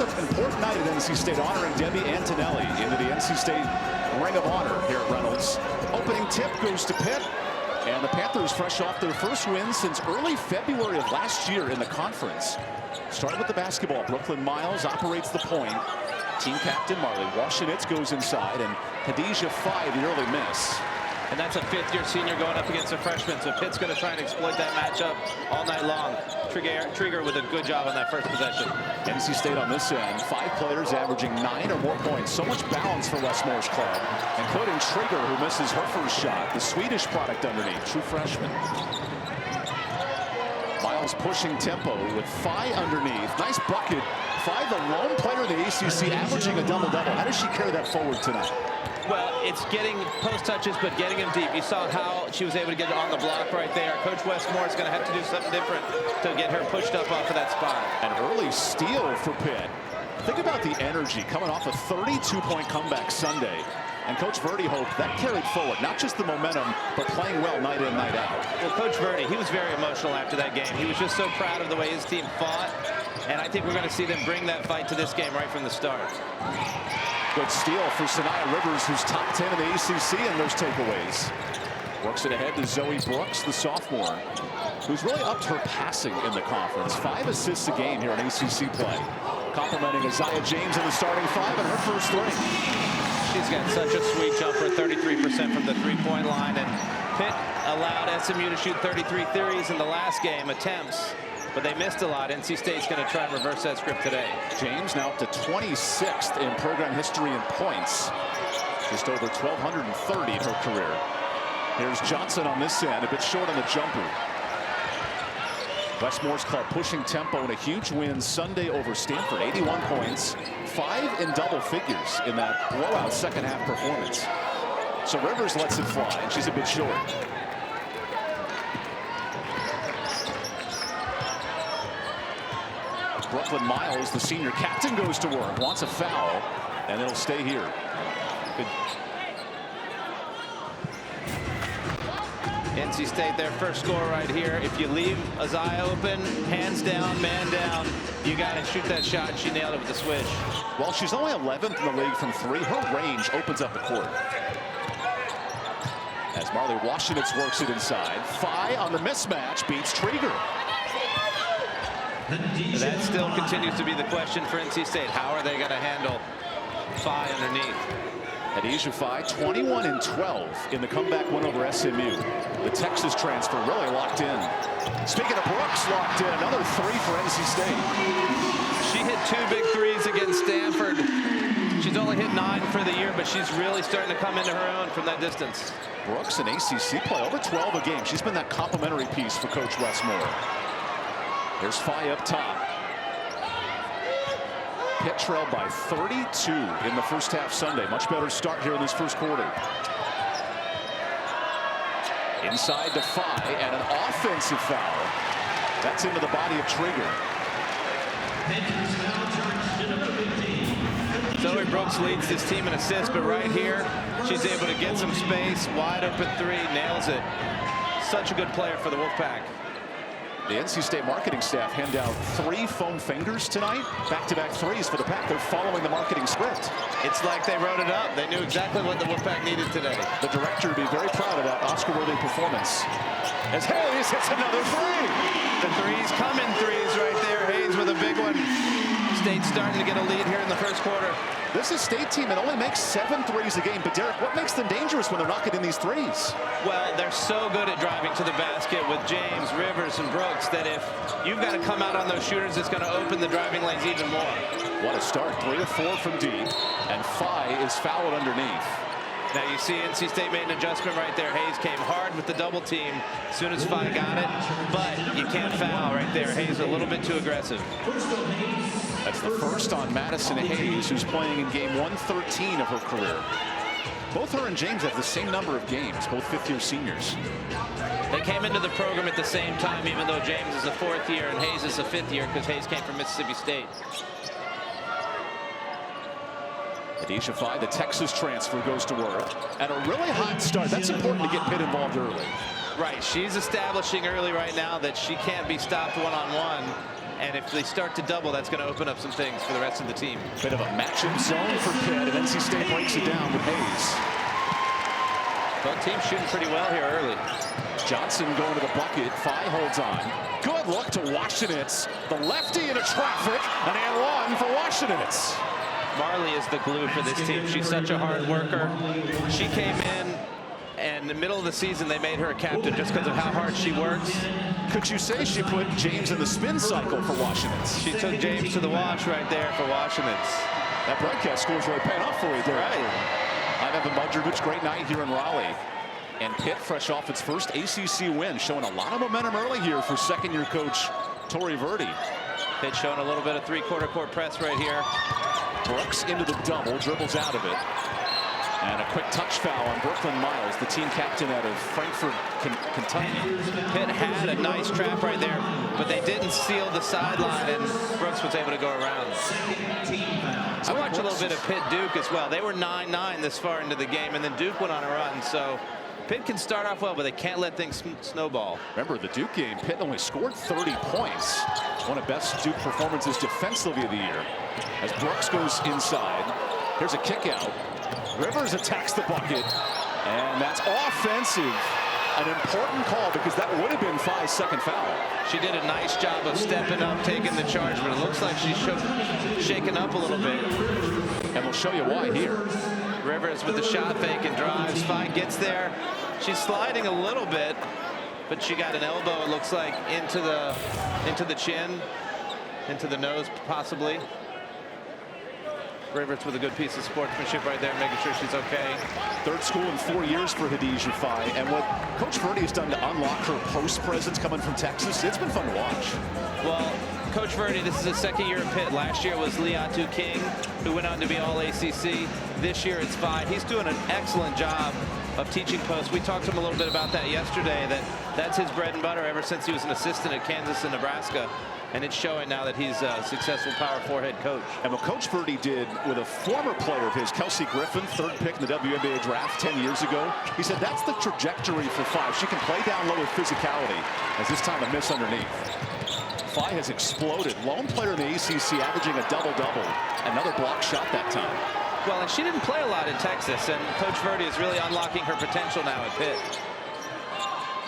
It's an important night at NC State, honoring Debbie Antonelli into the NC State Ring of Honor here at Reynolds. Opening tip goes to Pitt, and the Panthers fresh off their first win since early February of last year in the conference. Starting with the basketball, Brooklyn Miles operates the point. Team captain Marley Washenitz goes inside, and Khadijah Fye the early miss. And that's a fifth-year senior going up against a freshman, so Pitt's going to try and exploit that matchup all night long. Trigger with a good job on that first possession. NC State on this end, 5 players averaging 9 or more points. So much balance for Wes Moore's club, including Trigger, who misses her first shot. The Swedish product underneath, true freshman. Miles pushing tempo with Fye underneath. Nice bucket. Fye, the lone player in the ACC, averaging a double-double. How does she carry that forward tonight? Well, it's getting post touches, but getting them deep. You saw how she was able to get on the block right there. Coach Wes Moore is going to have to do something different to get her pushed up off of that spot. An early steal for Pitt. Think about the energy coming off a 32-point comeback Sunday. And Coach Verdi hoped that carried forward, not just the momentum, but playing well night in, night out. Well, Coach Verdi, he was very emotional after that game. He was just so proud of the way his team fought. And I think we're going to see them bring that fight to this game right from the start. Good steal for Sanaya Rivers, who's top 10 in the ACC in those takeaways. Works it ahead to Zoe Brooks, the sophomore, who's really upped her passing in the conference. 5 assists a game here in ACC play. Complimenting Isaiah James in the starting 5 and her first 3. She's got such a sweet jumper, 33% from the three-point line. And Pitt allowed SMU to shoot 33 threes in the last game, attempts. But they missed a lot. NC State's going to try and reverse that script today. James now up to 26th in program history in points. Just over 1,230 in her career. Here's Johnson on this end, a bit short on the jumper. Wes Moore's club pushing tempo in a huge win Sunday over Stanford. 81 points, 5 in double figures in that blowout second half performance. So Rivers lets it fly, and she's a bit short. Brooklyn Miles, the senior captain, goes to work, wants a foul, and it'll stay here. Good. NC State, their first score right here. If you leave Isaiah open, hands down, man down, you got to shoot that shot. She nailed it with the swish. While she's only 11th in the league from 3, her range opens up the court. As Marley Washenitz works it inside, Fye on the mismatch beats Trigger. That still continues to be the question for NC State. How are they going to handle Fye underneath? Khadijah Fye, 21 and 12 in the comeback win over SMU. The Texas transfer really locked in. Speaking of Brooks, locked in. Another 3 for NC State. She hit 2 big threes against Stanford. She's only hit 9 for the year, but she's really starting to come into her own from that distance. Brooks in ACC play, over 12 a game. She's been that complimentary piece for Coach Wes Moore. Here's Fye up top. Pitt trailed by 32 in the first half Sunday. Much better start here in this first quarter. Inside to Fye, and an offensive foul. That's into the body of Trigger. Zoe Brooks leads this team in assists, but right here, she's able to get some space. Wide open 3, nails it. Such a good player for the Wolfpack. The NC State marketing staff hand out 3 foam fingers tonight. Back-to-back 3s for the Pack. They're following the marketing script. It's like they wrote it up. They knew exactly what the Wolfpack needed today. The director would be very proud of that Oscar-worthy performance. As Hayes hits another 3. The threes come in threes right there. Hayes with a big one. State's starting to get a lead here in the first quarter. This is a State team that only makes 7 threes a game. But Derek, what makes them dangerous when they're knocking in these threes? Well, they're so good at driving to the basket with James, Rivers, and Brooks that if you've got to come out on those shooters, it's going to open the driving lanes even more. What a start. 3 of 4 from deep. And Fye is fouled underneath. Now you see NC State made an adjustment right there. Hayes came hard with the double team as soon as Fye got it, but you can't foul right there. Hayes a little bit too aggressive. That's the first on Madison Hayes, who's playing in game 113 of her career. Both her and James have the same number of games, both 5th-year seniors. They came into the program at the same time, even though James is a 4th year and Hayes is a 5th year, because Hayes came from Mississippi State. Khadijah Fye, the Texas transfer, goes to work. And a really hot start. That's important to get Pitt involved early. Right. She's establishing early right now that she can't be stopped one-on-one. And if they start to double, that's going to open up some things for the rest of the team. Bit of a matchup zone for Pitt, and NC State breaks it down with Hayes. Both teams shooting pretty well here early. Johnson going to the bucket. Phi holds on. Good look to Washington's. The lefty into traffic. An and one for Washington's. Marley is the glue for this team. She's such a hard worker. She came in, and in the middle of the season, they made her a captain just because of how hard she works. Could you say she put James in the spin cycle for Washington's? She took James to the wash right there for Washington's. That broadcast score is really paying off for you there. Right. I'm Evan Budrovich. Great night here in Raleigh. And Pitt, fresh off its first ACC win, showing a lot of momentum early here for second-year coach Tori Verdi. Pitt showing a little bit of three-quarter court press right here. Brooks into the double, dribbles out of it. And a quick touch foul on Brooklyn Miles, the team captain out of Frankfort, Kentucky. Pitt had a nice trap right there, but they didn't seal the sideline, and Brooks was able to go around. I watched a little bit of Pitt Duke as well. They were 9-9 this far into the game, and then Duke went on a run. So Pitt can start off well, but they can't let things snowball. Remember the Duke game, Pitt only scored 30 points. One of the best Duke performances defensively of the year. As Brooks goes inside, here's a kick out. Rivers attacks the bucket, and that's offensive. An important call because that would have been Phi's second foul. She did a nice job of stepping up, taking the charge, but it looks like she's shaken up a little bit. And we'll show you why here. Rivers with the shot fake and drives. Phi gets there. She's sliding a little bit, but she got an elbow, it looks like, into the chin, into the nose possibly. Rivers with a good piece of sportsmanship right there, making sure she's okay. Third school in 4 years for Hadijah Phi. And what Coach Verdi has done to unlock her post presence coming from Texas, it's been fun to watch. Well, Coach Verdi, this is his second year at Pitt. Last year was Leatu King, who went on to be all ACC. This year it's Phi. He's doing an excellent job of teaching post. We talked to him a little bit about that yesterday, that's his bread and butter ever since he was an assistant at Kansas and Nebraska. And it's showing now that he's a successful Power 4 head coach. And what Coach Verdi did with a former player of his, Kelsey Griffin, third pick in the WNBA draft 10 years ago, he said that's the trajectory for Phi. She can play down low with physicality, as this time a miss underneath. Phi has exploded. Lone player in the ACC averaging a double-double. Another block shot that time. Well, and she didn't play a lot in Texas, and Coach Verdi is really unlocking her potential now at Pitt.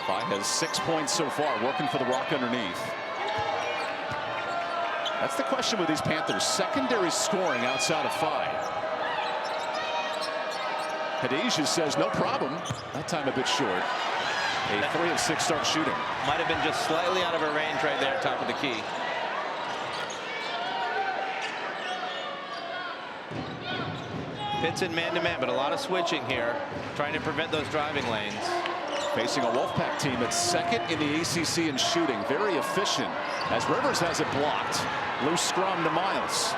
Phi has 6 points so far, working for the rock underneath. That's the question with these Panthers. Secondary scoring outside of Phi. Hadijah says no problem. That time a bit short. A 3 of 6 start shooting. Might have been just slightly out of her range right there, top of the key. Pitt's in man-to-man, but a lot of switching here, trying to prevent those driving lanes. Facing a Wolfpack team that's second in the ACC in shooting. Very efficient, as Rivers has it blocked. Loose scrum to Miles.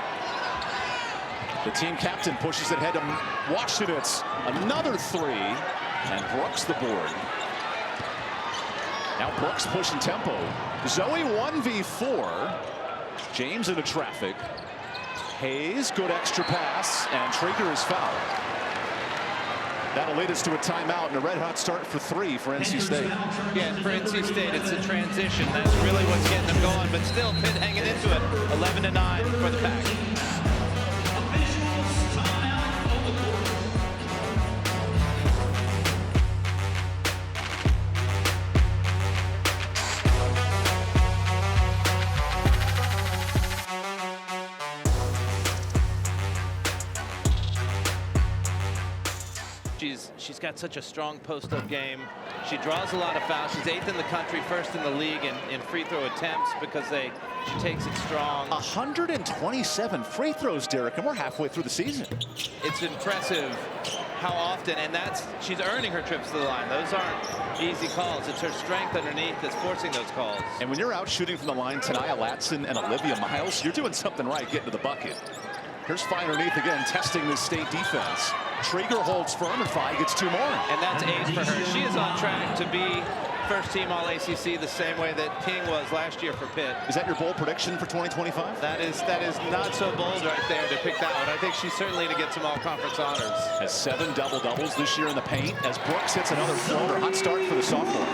The team captain pushes it ahead to Washington. It's another 3, and Brooks the board. Now Brooks pushing tempo. Zoe 1v4. James into traffic. Hayes, good extra pass, and Traeger is fouled. That'll lead us to a timeout and a red-hot start for 3 for NC State. Yeah, for NC State, it's a transition. That's really what's getting them going. But still, Pitt hanging into it. 11-9 for the Pack. She's got such a strong post-up game. She draws a lot of fouls. She's 8th in the country, 1st in the league in free throw attempts because she takes it strong. 127 free throws, Derek, and we're halfway through the season. It's impressive how often, and she's earning her trips to the line. Those aren't easy calls. It's her strength underneath that's forcing those calls. And when you're out shooting from the line, Tania Latson and Olivia Miles, you're doing something right getting to the bucket. Here's Phi underneath again, testing this State defense. Traeger holds firm, and Phi gets 2 more. And that's 8 for her. She is on track to be first team All-ACC the same way that King was last year for Pitt. Is that your bold prediction for 2025? That is not so bold right there to pick that one. I think she's certainly to get some All-Conference honors. Has 7 double-doubles this year in the paint as Brooks hits another floater. Hot start for the sophomore.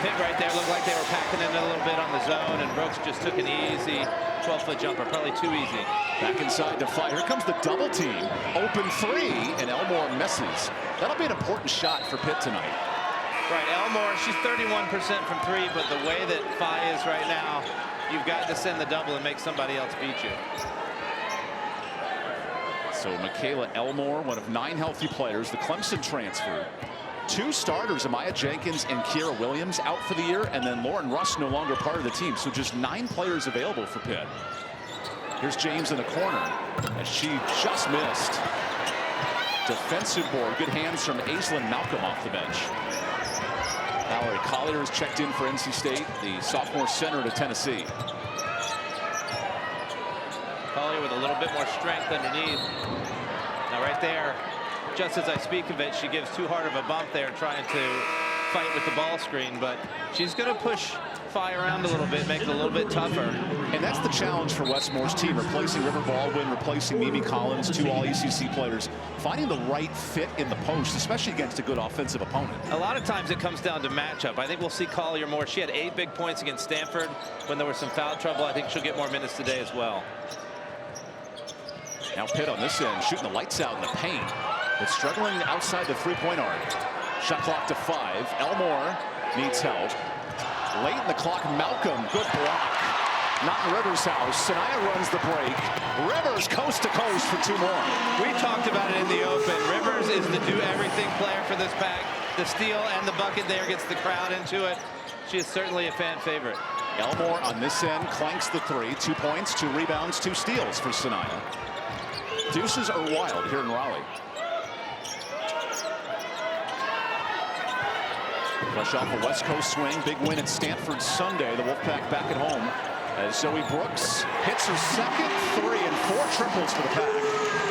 Pitt right there looked like they were packing in a little bit on the zone, and Brooks just took an easy 12-foot jumper, probably too easy. Back inside to fly. Here comes the double team. Open three, and Elmore misses. That'll be an important shot for Pitt tonight. Right, Elmore, she's 31% from three, but the way that Phi is right now, you've got to send the double and make somebody else beat you. So Michaela Elmore, one of 9 healthy players, the Clemson transfer. 2 starters, Amaya Jenkins and Kiera Williams, out for the year, and then Lauren Russ no longer part of the team. So just 9 players available for Pitt. Here's James in the corner, and she just missed. Defensive board, good hands from Aislinn Malcolm off the bench. Valerie Collier has checked in for NC State, the sophomore center to Tennessee. Collier with a little bit more strength underneath. Now right there, just as I speak of it, she gives too hard of a bump there trying to fight with the ball screen, but she's going to push Phi around a little bit, make it a little bit tougher. And that's the challenge for Westmore's team, replacing River Baldwin, replacing Mimi Collins, 2 All-ACC players, finding the right fit in the post, especially against a good offensive opponent. A lot of times it comes down to matchup. I think we'll see Collier more. She had 8 big points against Stanford when there was some foul trouble. I think she'll get more minutes today as well. Now Pitt on this end, shooting the lights out in the paint, but struggling outside the 3-point arc. Shot clock to 5. Elmore needs help. Late in the clock, Malcolm, good block. Not in Rivers' house. Sanaya runs the break. Rivers coast to coast for 2 more. We talked about it in the open. Rivers is the do-everything player for this pack. The steal and the bucket there gets the crowd into it. She is certainly a fan favorite. Elmore on this end clanks the 3. 2 points, 2 rebounds, 2 steals for Sanaya. Deuces are wild here in Raleigh. Fresh off a West Coast swing, big win at Stanford Sunday. The Wolfpack back at home as Zoe Brooks hits her second 3 and 4 triples for the Pack.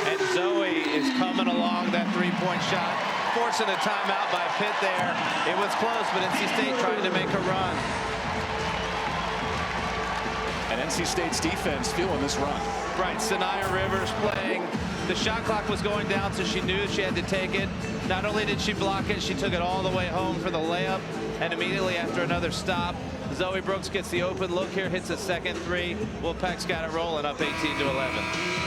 And Zoe is coming along that 3-point shot, forcing a timeout by Pitt there. It was close, but NC State trying to make a run. And NC State's defense feeling this run. Right, Sanaya Rivers playing. The shot clock was going down, so she knew she had to take it. Not only did she block it, she took it all the way home for the layup. And immediately after another stop, Zoe Brooks gets the open look here, hits a second 3. Wolfpack's got it rolling up 18-11.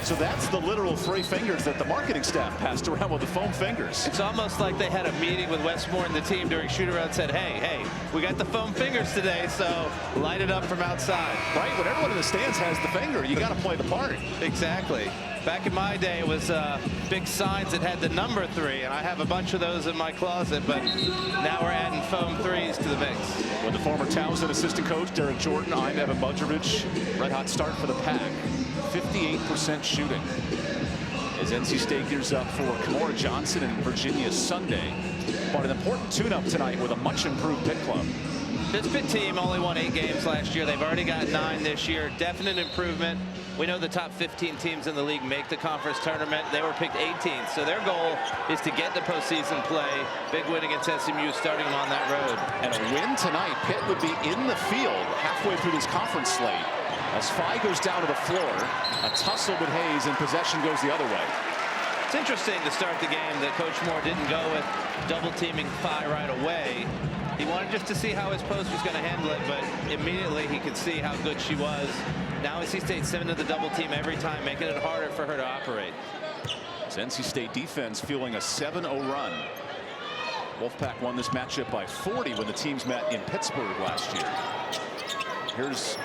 So that's the literal 3 fingers that the marketing staff passed around with the foam fingers. It's almost like they had a meeting with Westmore and the team during shoot-around and said, hey, we got the foam fingers today, so light it up from outside. Right, when everyone in the stands has the finger, you got to play the part. Exactly. Back in my day, it was big signs that had the number 3, and I have a bunch of those in my closet, but now we're adding foam 3s to the mix. With the former Townsend assistant coach, Derek Jordan, I'm Evan Budrovich. Red hot start for the Pack. 58% shooting as NC State gears up for Kimora Johnson and Virginia Sunday. But an important tune-up tonight with a much improved Pitt club. This Pitt team only won 8 games last year. They've already got 9 this year. Definite improvement. We know the top 15 teams in the league make the conference tournament. They were picked 18th, so their goal is to get the postseason play. Big win against SMU, starting them on that road. And a win tonight, Pitt would be in the field halfway through this conference slate. As Phi goes down to the floor, a tussle with Hayes, and possession goes the other way. It's interesting to start the game that Coach Moore didn't go with double teaming Phi right away. He wanted just to see how his post was going to handle it, but immediately he could see how good she was. Now NC State sending the double team every time, making it harder for her to operate. It's NC State defense fueling a 7-0 run. Wolfpack won this matchup by 40 when the teams met in Pittsburgh last year. Here's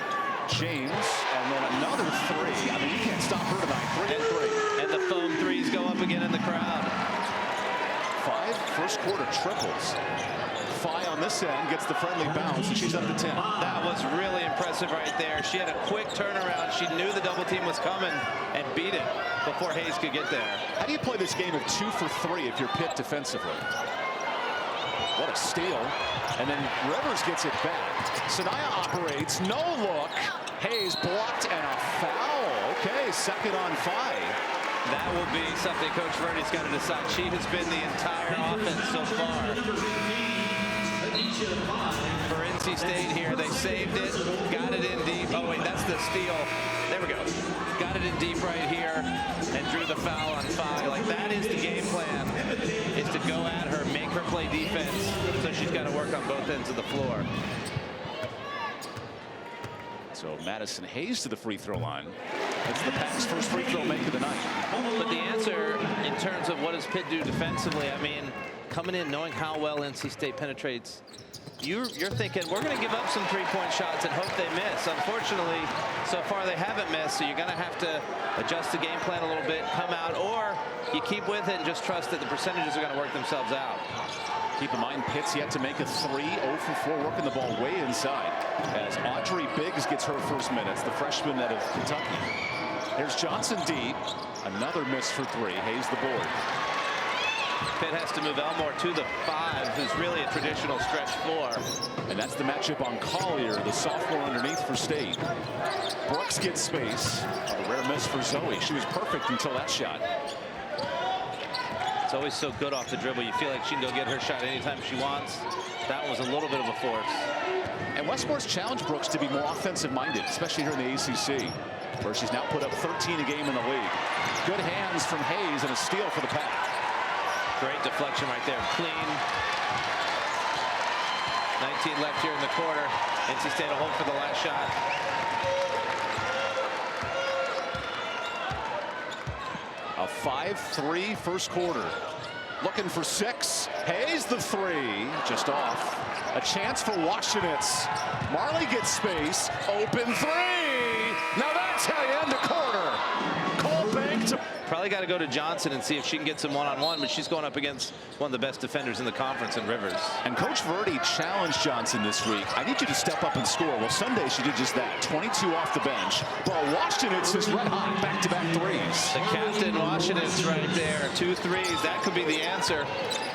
James, and then another 3. I mean, you can't stop her tonight. 3 and 3. And the foam 3s go up again in the crowd. 5 first quarter triples. Phi on this end gets the friendly bounce, and she's up to 10. That was really impressive right there. She had a quick turnaround. She knew the double team was coming and beat it before Hayes could get there. How do you play this game of 2 for 3 if you're Pitt defensively? What a steal. And then Rivers gets it back. Sanaya operates, no look. Hayes blocked and a foul. Okay, second on Phi. That will be something Coach Verdi's got to decide. She has been the entire offense so far. for NC State here. They saved it, got it in deep. Oh, wait, that's the steal. There we go. Got it in deep right here and drew the foul on Phi. Like, that is the game plan, is to go at her, make her play defense. So she's got to work on both ends of the floor. So Madison Hayes to the free throw line. That's the Pack's first free throw make of the night. But the answer in terms of what does Pitt do defensively, I mean, coming in knowing how well NC State penetrates, you're thinking we're going to give up some three-point shots and hope they miss. Unfortunately, so far they haven't missed, so you're going to have to adjust the game plan a little bit, come out, or you keep with it and just trust that the percentages are going to work themselves out. Keep in mind, Pitt's yet to make a 3, 0 for 4, working the ball way inside. As Audrey Biggs gets her first minutes, the freshman out of Kentucky. Here's Johnson deep. Another miss for 3. Hayes the board. Pitt has to move Elmore to the 5, who's really a traditional stretch 4. And that's the matchup on Collier, the sophomore underneath for State. Brooks gets space. A rare miss for Zoe. She was perfect until that shot. It's always so good off the dribble. You feel like she can go get her shot anytime she wants. That was a little bit of a force. And Westmore's challenged Brooks to be more offensive-minded, especially here in the ACC, where she's now put up 13 a game in the league. Good hands from Hayes and a steal for the Pack. Great deflection right there. Clean. 19 left here in the quarter. NC State will hold for the last shot. A 5-3 first quarter. Looking for 6. Hayes the 3. Just off. A chance for Washinitz. Marley gets space. Open 3. Now that's how you end the quarter. Cole Bank to... Probably got to go to Johnson and see if she can get some one-on-one, but she's going up against one of the best defenders in the conference in Rivers. And Coach Verdi challenged Johnson this week. I need you to step up and score. Well, Sunday she did just that. 22 off the bench. But Washinitz is red hot. Back-to-back threes. The captain, Washinitz, right there. 2 threes. That could be the answer.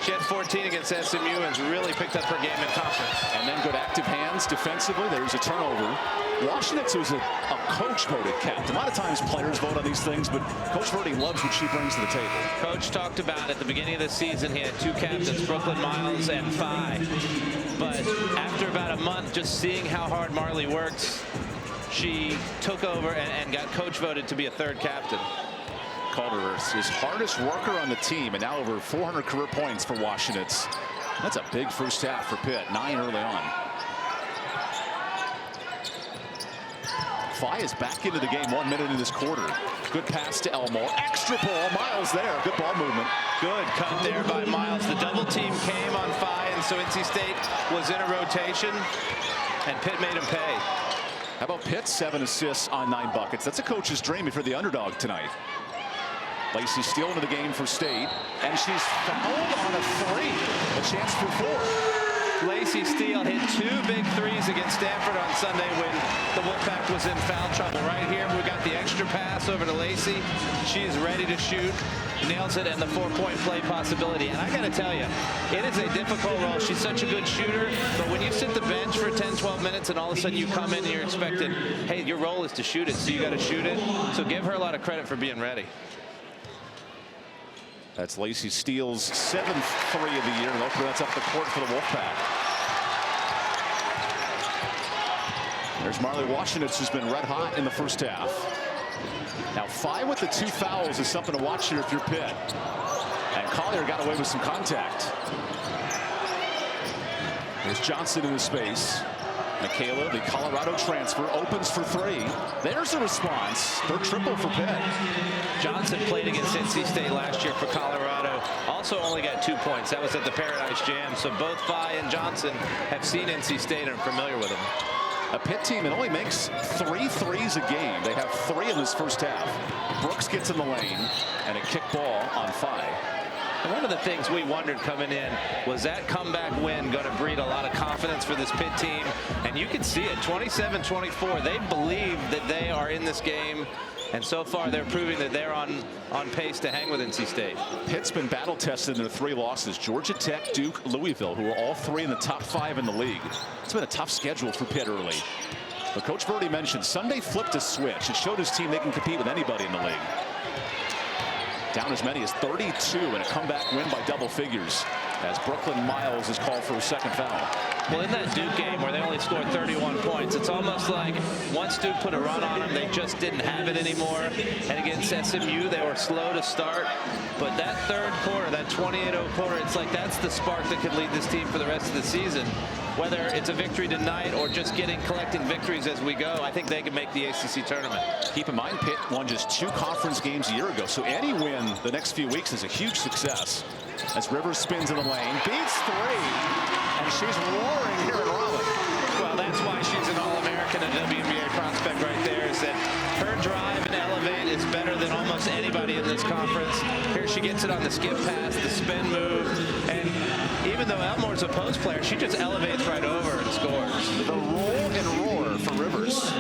She had 14 against SMU and really picked up her game in conference. And then good active hands defensively. There's a turnover. Washinitz was a coach-voted captain. A lot of times players vote on these things, but Coach Verdi loves what she brings to the table. Coach talked about at the beginning of the season, he had 2 captains, Brooklyn Miles and Phi. But after about a month, just seeing how hard Marley works, she took over and got coach voted to be a 3rd captain. Called her his hardest worker on the team, and now over 400 career points for Washinitz. That's a big first half for Pitt. 9 early on. Phi is back into the game 1 minute in this quarter. Good pass to Elmore. Extra ball. Miles there. Good ball movement. Good cut there by Miles. The double team came on Phi, and so NC State was in a rotation, and Pitt made him pay. How about Pitt? 7 assists on 9 buckets. That's a coach's dream if you're the underdog tonight. Lacey Steele into the game for State, and she's fouled on a 3. A chance for 4. Lacey Steele hit 2 big threes against Stanford on Sunday when the Wolfpack was in foul trouble. Right here, we got the extra pass over to Lacey. She's ready to shoot, nails it, and the 4-point play possibility. And I got to tell you, it is a difficult role. She's such a good shooter, but when you sit the bench for 10, 12 minutes and all of a sudden you come in and you're expected, hey, your role is to shoot it, so you got to shoot it. So give her a lot of credit for being ready. That's Lacey Steele's 7th 3 of the year. Look, that's up the court for the Wolfpack. There's Marley Washinitz, who's been red hot in the first half. Now, Phi with the 2 fouls is something to watch here if you're Pitt. And Collier got away with some contact. There's Johnson in the space. Michaela, the Colorado transfer, opens for 3. There's a response. Third triple for Pitt. Johnson played against NC State last year for Colorado. Also only got 2 points. That was at the Paradise Jam. So both Phi and Johnson have seen NC State and are familiar with him. A Pitt team that only makes 3 threes a game. They have 3 in this first half. Brooks gets in the lane, and a kick ball on Phi. And one of the things we wondered coming in was that comeback win going to breed a lot of confidence for this Pitt team. And you can see it, 27-24. They believe that they are in this game. And so far, they're proving that they're on pace to hang with NC State. Pitt's been battle tested in their 3 losses. Georgia Tech, Duke, Louisville, who are all 3 in the top 5 in the league. It's been a tough schedule for Pitt early. But Coach Verdi mentioned Sunday flipped a switch. It showed his team they can compete with anybody in the league. Down as many as 32 and a comeback win by double figures. as Brooklyn Miles is called for a second foul. Well, in that Duke game where they only scored 31 points, it's almost like once Duke put a run on them, they just didn't have it anymore. And against SMU, they were slow to start. But that third quarter, that 28-0 quarter, it's like that's the spark that could lead this team for the rest of the season. Whether it's a victory tonight or just collecting victories as we go, I think they can make the ACC tournament. Keep in mind, Pitt won just 2 conference games a year ago, so any win the next few weeks is a huge success. As Rivers spins in the lane, beats 3, and she's roaring here in Raleigh. Well, that's why she's an All-American and WNBA prospect right there, is that her drive and elevate is better than almost anybody in this conference. Here she gets it on the skip pass, the spin move, and even though Elmore's a post player, she just elevates right over and scores. The roll and roar for Rivers.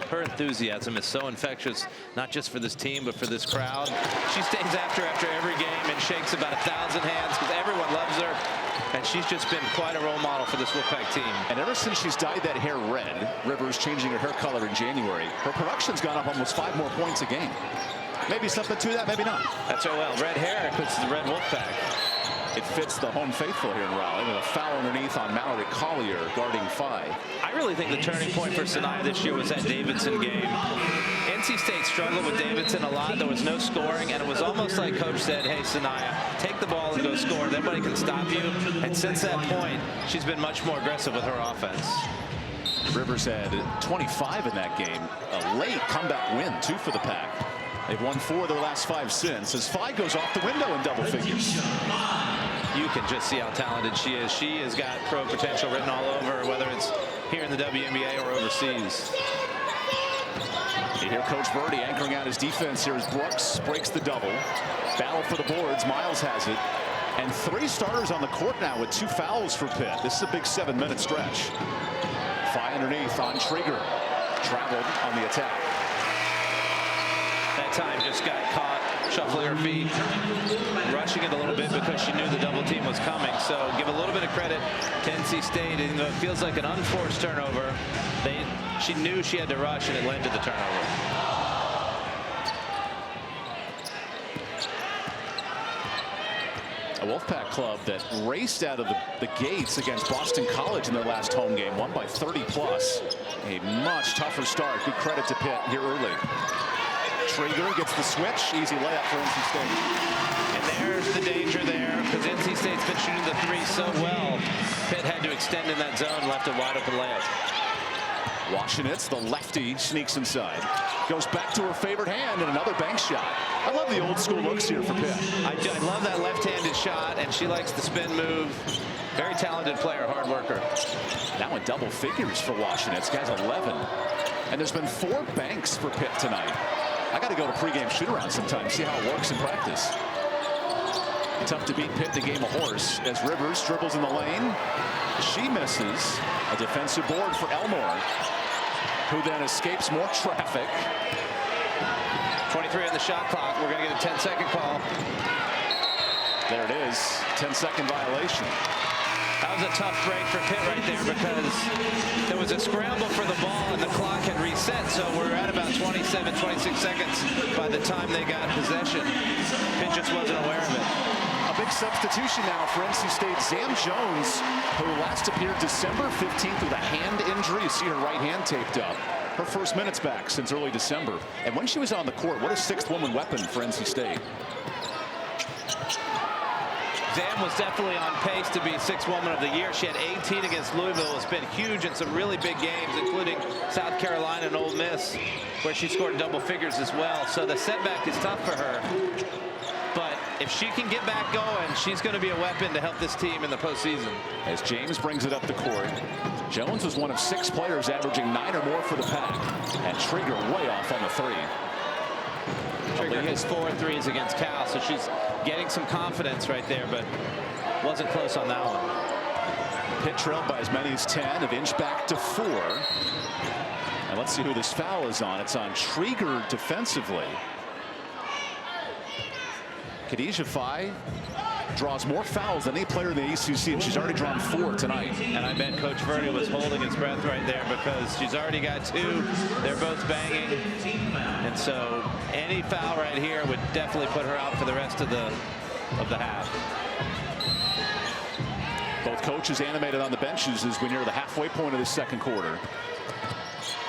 Her enthusiasm is so infectious, not just for this team, but for this crowd. She stays after every game and shakes about 1,000 hands because everyone loves her. And she's just been quite a role model for this Wolfpack team. And ever since she's dyed that hair red, Rivers changing her hair color in January, her production's gone up almost 5 more points a game. Maybe something to that, maybe not. That's right. Well, red hair puts the red Wolfpack. It fits the home faithful here in Raleigh with a foul underneath on Mallory Collier guarding 5. I really think the turning point for Sanaya this year was that Davidson game. NC State struggled with Davidson a lot. There was no scoring, and it was almost like Coach said, hey, Sanaya, take the ball and go score. Nobody can stop you. And since that point, she's been much more aggressive with her offense. Rivers had 25 in that game. A late comeback win, 2 for the Pack. They've won 4 of their last 5 since, as 5 goes off the window in double figures. You can just see how talented she is. She has got pro potential written all over her, whether it's here in the WNBA or overseas. You hear Coach Birdie anchoring out his defense here as Brooks breaks the double. Battle for the boards. Miles has it. And 3 starters on the court now with 2 fouls for Pitt. This is a big 7-minute stretch. 5 underneath on Trigger. Traveled on the attack. That time just got caught shuffling her feet, rushing it a little bit because she knew the double team was coming. So give a little bit of credit to NC State. Even though it feels like an unforced turnover, she knew she had to rush, and it led to the turnover. A Wolfpack club that raced out of the gates against Boston College in their last home game, won by 30+. A much tougher start. Good credit to Pitt here early. Traeger gets the switch. Easy layup for NC State. And there's the danger there, because NC State's been shooting the 3 so well. Pitt had to extend in that zone, left a wide open layup. Washington's the lefty sneaks inside. Goes back to her favorite hand and another bank shot. I love the old school looks here for Pitt. I love that left-handed shot, and she likes the spin move. Very talented player, hard worker. Now in double figures for Washington. This guy's 11. And there's been 4 banks for Pitt tonight. I got to go to pregame shoot-around sometime, see how it works in practice. Tough to beat Pitt in the game of horse as Rivers dribbles in the lane. She misses. A defensive board for Elmore, who then escapes more traffic. 23 on the shot clock. We're going to get a 10-second call. There it is. 10-second violation. That was a tough break for Pitt right there, because there was a scramble for the ball and the clock had reset, so we're at about 27, 26 seconds by the time they got possession. Pitt just wasn't aware of it. A big substitution now for NC State. Zam Jones, who last appeared December 15th with a hand injury. You see her right hand taped up. Her first minutes back since early December. And when she was on the court, what a 6th woman weapon for NC State. Zam was definitely on pace to be 6th woman of the year. She had 18 against Louisville. It's been huge in some really big games, including South Carolina and Ole Miss, where she scored double figures as well. So the setback is tough for her. But if she can get back going, she's going to be a weapon to help this team in the postseason. As James brings it up the court, Jones was one of 6 players averaging 9 or more for the Pack. And Trigger way off on the 3. Trigger hits 4 threes against Cal, so she's getting some confidence right there, but wasn't close on that one. Pitt trailed by as many as 10, have inched back to 4. And let's see who this foul is on. It's on Trigger defensively. Khadijah Faye draws more fouls than any player in the ACC, and she's already drawn 4 tonight. And I bet Coach Verdi was holding his breath right there, because she's already got 2. They're both banging. And so any foul right here would definitely put her out for the rest of the half. Both coaches animated on the benches as we near the halfway point of the second quarter.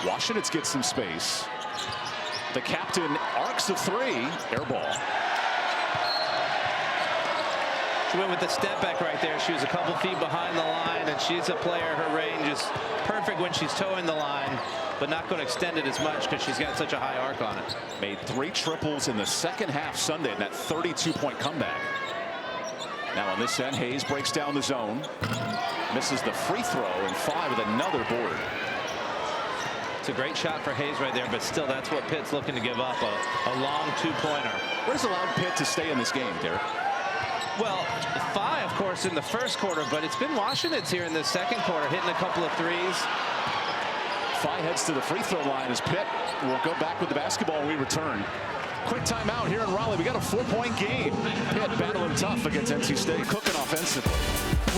Washington gets some space. The captain arcs a three. Air ball. She went with the step back right there. She was a couple feet behind the line, and she's a player. Her range is perfect when she's towing the line, but not going to extend it as much because she's got such a high arc on it. Made 3 triples in the second half Sunday in that 32-point comeback. Now on this end, Hayes breaks down the zone. Misses the free throw, and 5 with another board. It's a great shot for Hayes right there, but still that's what Pitt's looking to give up, a long 2-pointer. What has allowed Pitt to stay in this game, Derek? Well, 5, of course, in the first quarter, but it's been Washington's here in the second quarter, hitting a couple of threes. 5 heads to the free throw line as Pitt will go back with the basketball when we return. Quick timeout here in Raleigh. We got a 4-point game. Pitt battling tough against NC State, cooking offensively.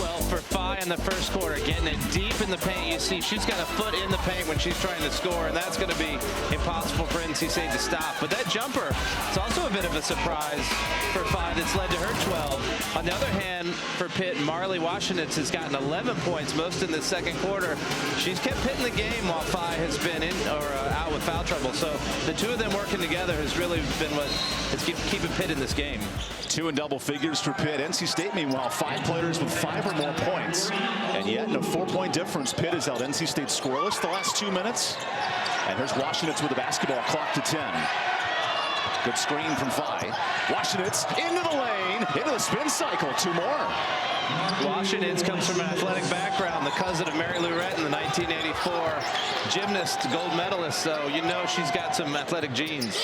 Well, for Phi in the first quarter, getting it deep in the paint. You see she's got a foot in the paint when she's trying to score, and that's going to be impossible for NC State to stop. But that jumper, it's also a bit of a surprise for Phi that's led to her 12. On the other hand, for Pitt, Marley Washington has gotten 11 points, most in the second quarter. She's kept Pitt in the game while Phi has been in or out with foul trouble. So the two of them working together has really been what is keeping Pitt in this game. 2 in double figures for Pitt. NC State, meanwhile, 5 players with 5 or more points. And yet, in a 4-point difference, Pitt has held NC State scoreless the last 2 minutes. And here's Washington's with the basketball, clock to 10. Good screen from Phi. Washington's into the lane, into the spin cycle. 2 more. Washington's comes from an athletic background, the cousin of Mary Lou Retton, the 1984 gymnast, gold medalist. So you know she's got some athletic genes.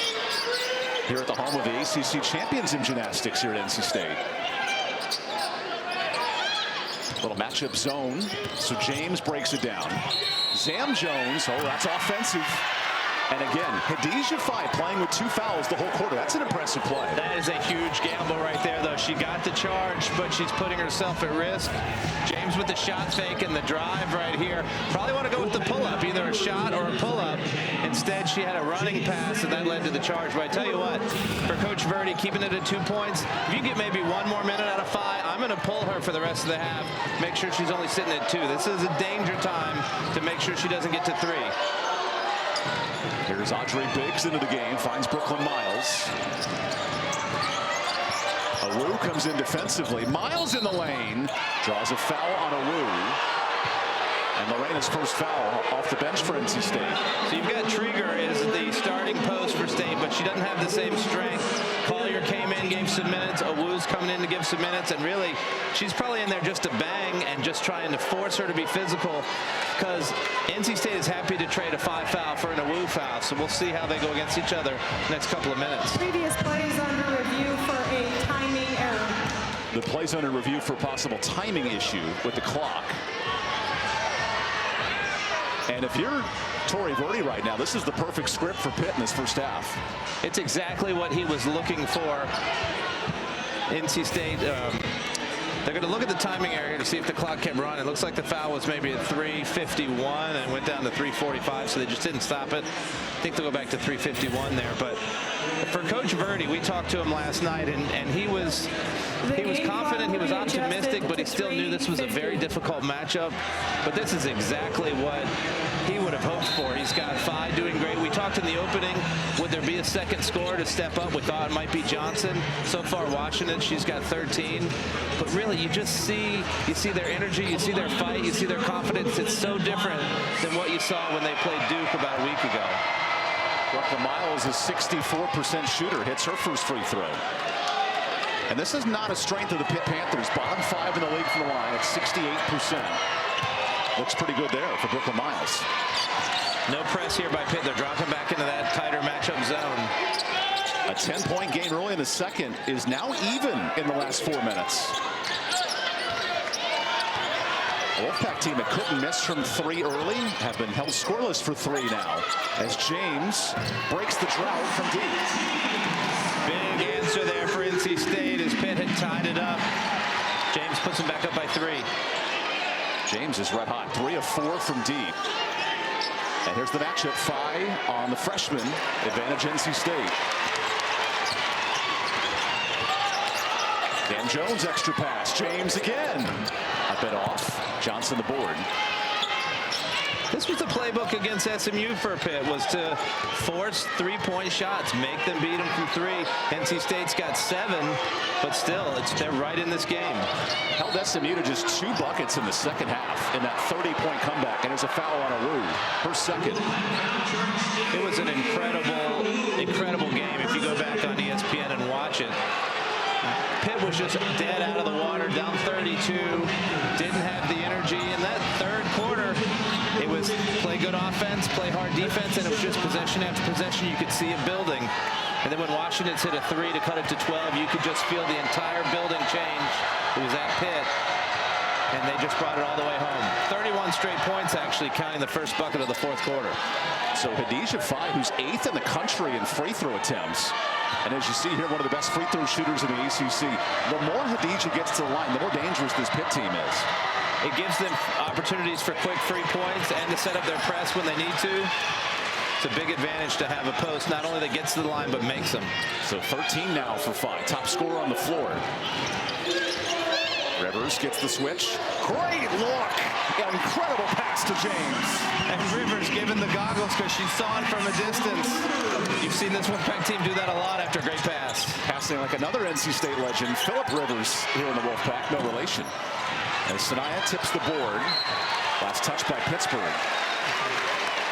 Here at the home of the ACC champions in gymnastics here at NC State. Little matchup zone. So James breaks it down. Zam Jones, oh, that's offensive. And again, Khadijah Phi playing with 2 fouls the whole quarter. That's an impressive play. That is a huge gamble right there, though. She got the charge, but she's putting herself at risk. James with the shot fake and the drive right here. Probably want to go with the pull-up, either a shot or a pull-up. Instead, she had a running pass, and that led to the charge. But I tell you what, for Coach Verdi, keeping it at 2 points, if you get maybe 1 more minute out of Phi, I'm going to pull her for the rest of the half, make sure she's only sitting at 2. This is a danger time to make sure she doesn't get to 3. Here's Audrey Biggs into the game, finds Brooklyn Miles. Awu comes in defensively. Miles in the lane, draws a foul on Awu. And Lorena's first foul off the bench for NC State. So you've got Trieger is the starting post for State, but she doesn't have the same strength. Collier came in, gave some minutes. Awu's coming in to give some minutes, and really, she's probably in there just to bang and just trying to force her to be physical, because NC State is happy to trade a 5 foul for an Awu foul. So we'll see how they go against each other next couple of minutes. Previous plays under review for a timing error. The plays under review for possible timing issue with the clock. And if you're Tory Verdi right now, this is the perfect script for Pitt in this first half. It's exactly what he was looking for. NC State, they're going to look at the timing area to see if the clock kept running. It looks like the foul was maybe at 3:51 and went down to 3:45, so they just didn't stop it. I think they'll go back to 3:51 there. But for Coach Verdi, we talked to him last night, and he was confident, he was optimistic, but he still knew this was a very difficult matchup. But this is exactly what he would have hoped for. He's got Phi doing great. We talked in the opening, would there be a second scorer to step up? We thought it might be Johnson. So far, Washington, she's got 13. But really, you just see their energy, you see their fight, you see their confidence. It's so different than what you saw when they played Duke about a week ago. Brooklyn Miles is 64% shooter, hits her first free throw. And this is not a strength of the Pitt Panthers. Bottom 5 in the league from the line at 68%. Looks pretty good there for Brooklyn Miles. No press here by Pitt. They're dropping back into that tighter matchup zone. A 10-point game early in the second is now even in the last 4 minutes. The Wolfpack team that couldn't miss from 3 early have been held scoreless for 3 now, as James breaks the drought from deep. Big answer there for NC State as Pitt had tied it up. James puts him back up by 3. James is red hot, 3 of 4 from deep. And here's the matchup, Phi on the freshman, advantage NC State. Dan Jones extra pass, James again. A bit off. Johnson the board. This was the playbook against SMU for Pitt, was to force three-point shots, make them beat them from three. NC State's got 7, but still, they're right in this game. Held SMU to just 2 buckets in the second half in that 30-point comeback, and there's a foul on Awu, her second. It was an incredible game. If you go back on ESPN and watch it, Pitt was just dead out of the water, down 32, didn't have the energy. In that third quarter, it was play good offense, play hard defense, and it was just possession after possession. You could see it building. And then when Washington's hit a 3 to cut it to 12, you could just feel the entire building change. It was at Pitt, and they just brought it all the way home. 31 straight points, actually, counting the first bucket of the fourth quarter. So Hadijah Faye, who's 8th in the country in free throw attempts. And as you see here, one of the best free throw shooters in the ACC. The more Hadijah gets to the line, the more dangerous this Pitt team is. It gives them opportunities for quick free points and to set up their press when they need to. It's a big advantage to have a post, not only that gets to the line, but makes them. So 13 now for Faye, top scorer on the floor. Rivers gets the switch. Great look. An incredible pass to James. And Rivers given the goggles because she saw it from a distance. You've seen this Wolfpack team do that a lot after a great pass. Passing like another NC State legend, Phillip Rivers, here in the Wolfpack, no relation. As Sanaya tips the board. Last touch by Pittsburgh.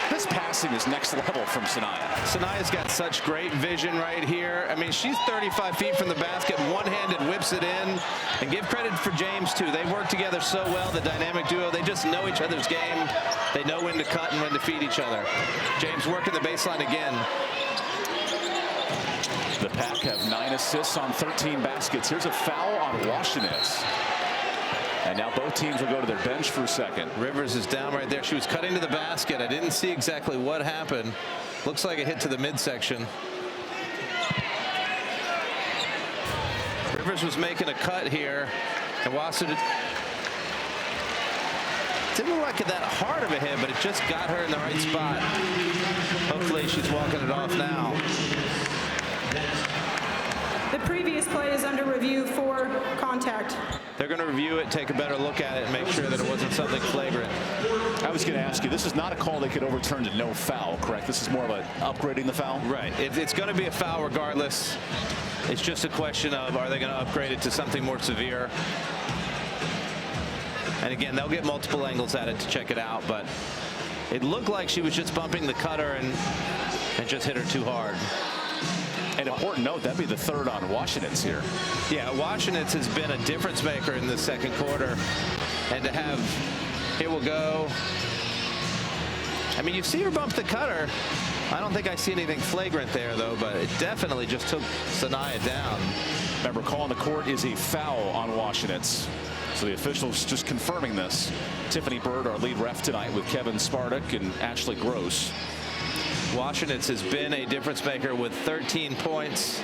This passing is next level from Sanaya. Sanaya's got such great vision right here. I mean, she's 35 feet from the basket, one-handed whips it in. And give credit for James, too. They work together so well, the dynamic duo. They just know each other's game. They know when to cut and when to feed each other. James working the baseline again. The Pack have 9 assists on 13 baskets. Here's a foul on Washington. And now both teams will go to their bench for a second. Rivers is down right there. She was cutting to the basket. I didn't see exactly what happened. Looks like a hit to the midsection. Rivers was making a cut here. And Washington didn't look like that hard of a hit, but it just got her in the right spot. Hopefully she's walking it off now. The previous play is under review for contact. They're going to review it, take a better look at it, and make sure that it wasn't something flagrant. I was going to ask you, this is not a call they could overturn to no foul, correct? This is more of a upgrading the foul? Right. It's going to be a foul regardless. It's just a question of, are they going to upgrade it to something more severe? And again, they'll get multiple angles at it to check it out, but it looked like she was just bumping the cutter and just hit her too hard. An important note, that'd be the third on Washington's here. Yeah, Washington's has been a difference maker in the second quarter. And to have, here we'll go. I mean, you see her bump the cutter. I don't think I see anything flagrant there, though, but it definitely just took Sanaya down. Remember, call on the court is a foul on Washington's. So the officials just confirming this. Tiffany Bird, our lead ref tonight, with Kevin Spartak and Ashley Gross. Washington's has been a difference maker with 13 points.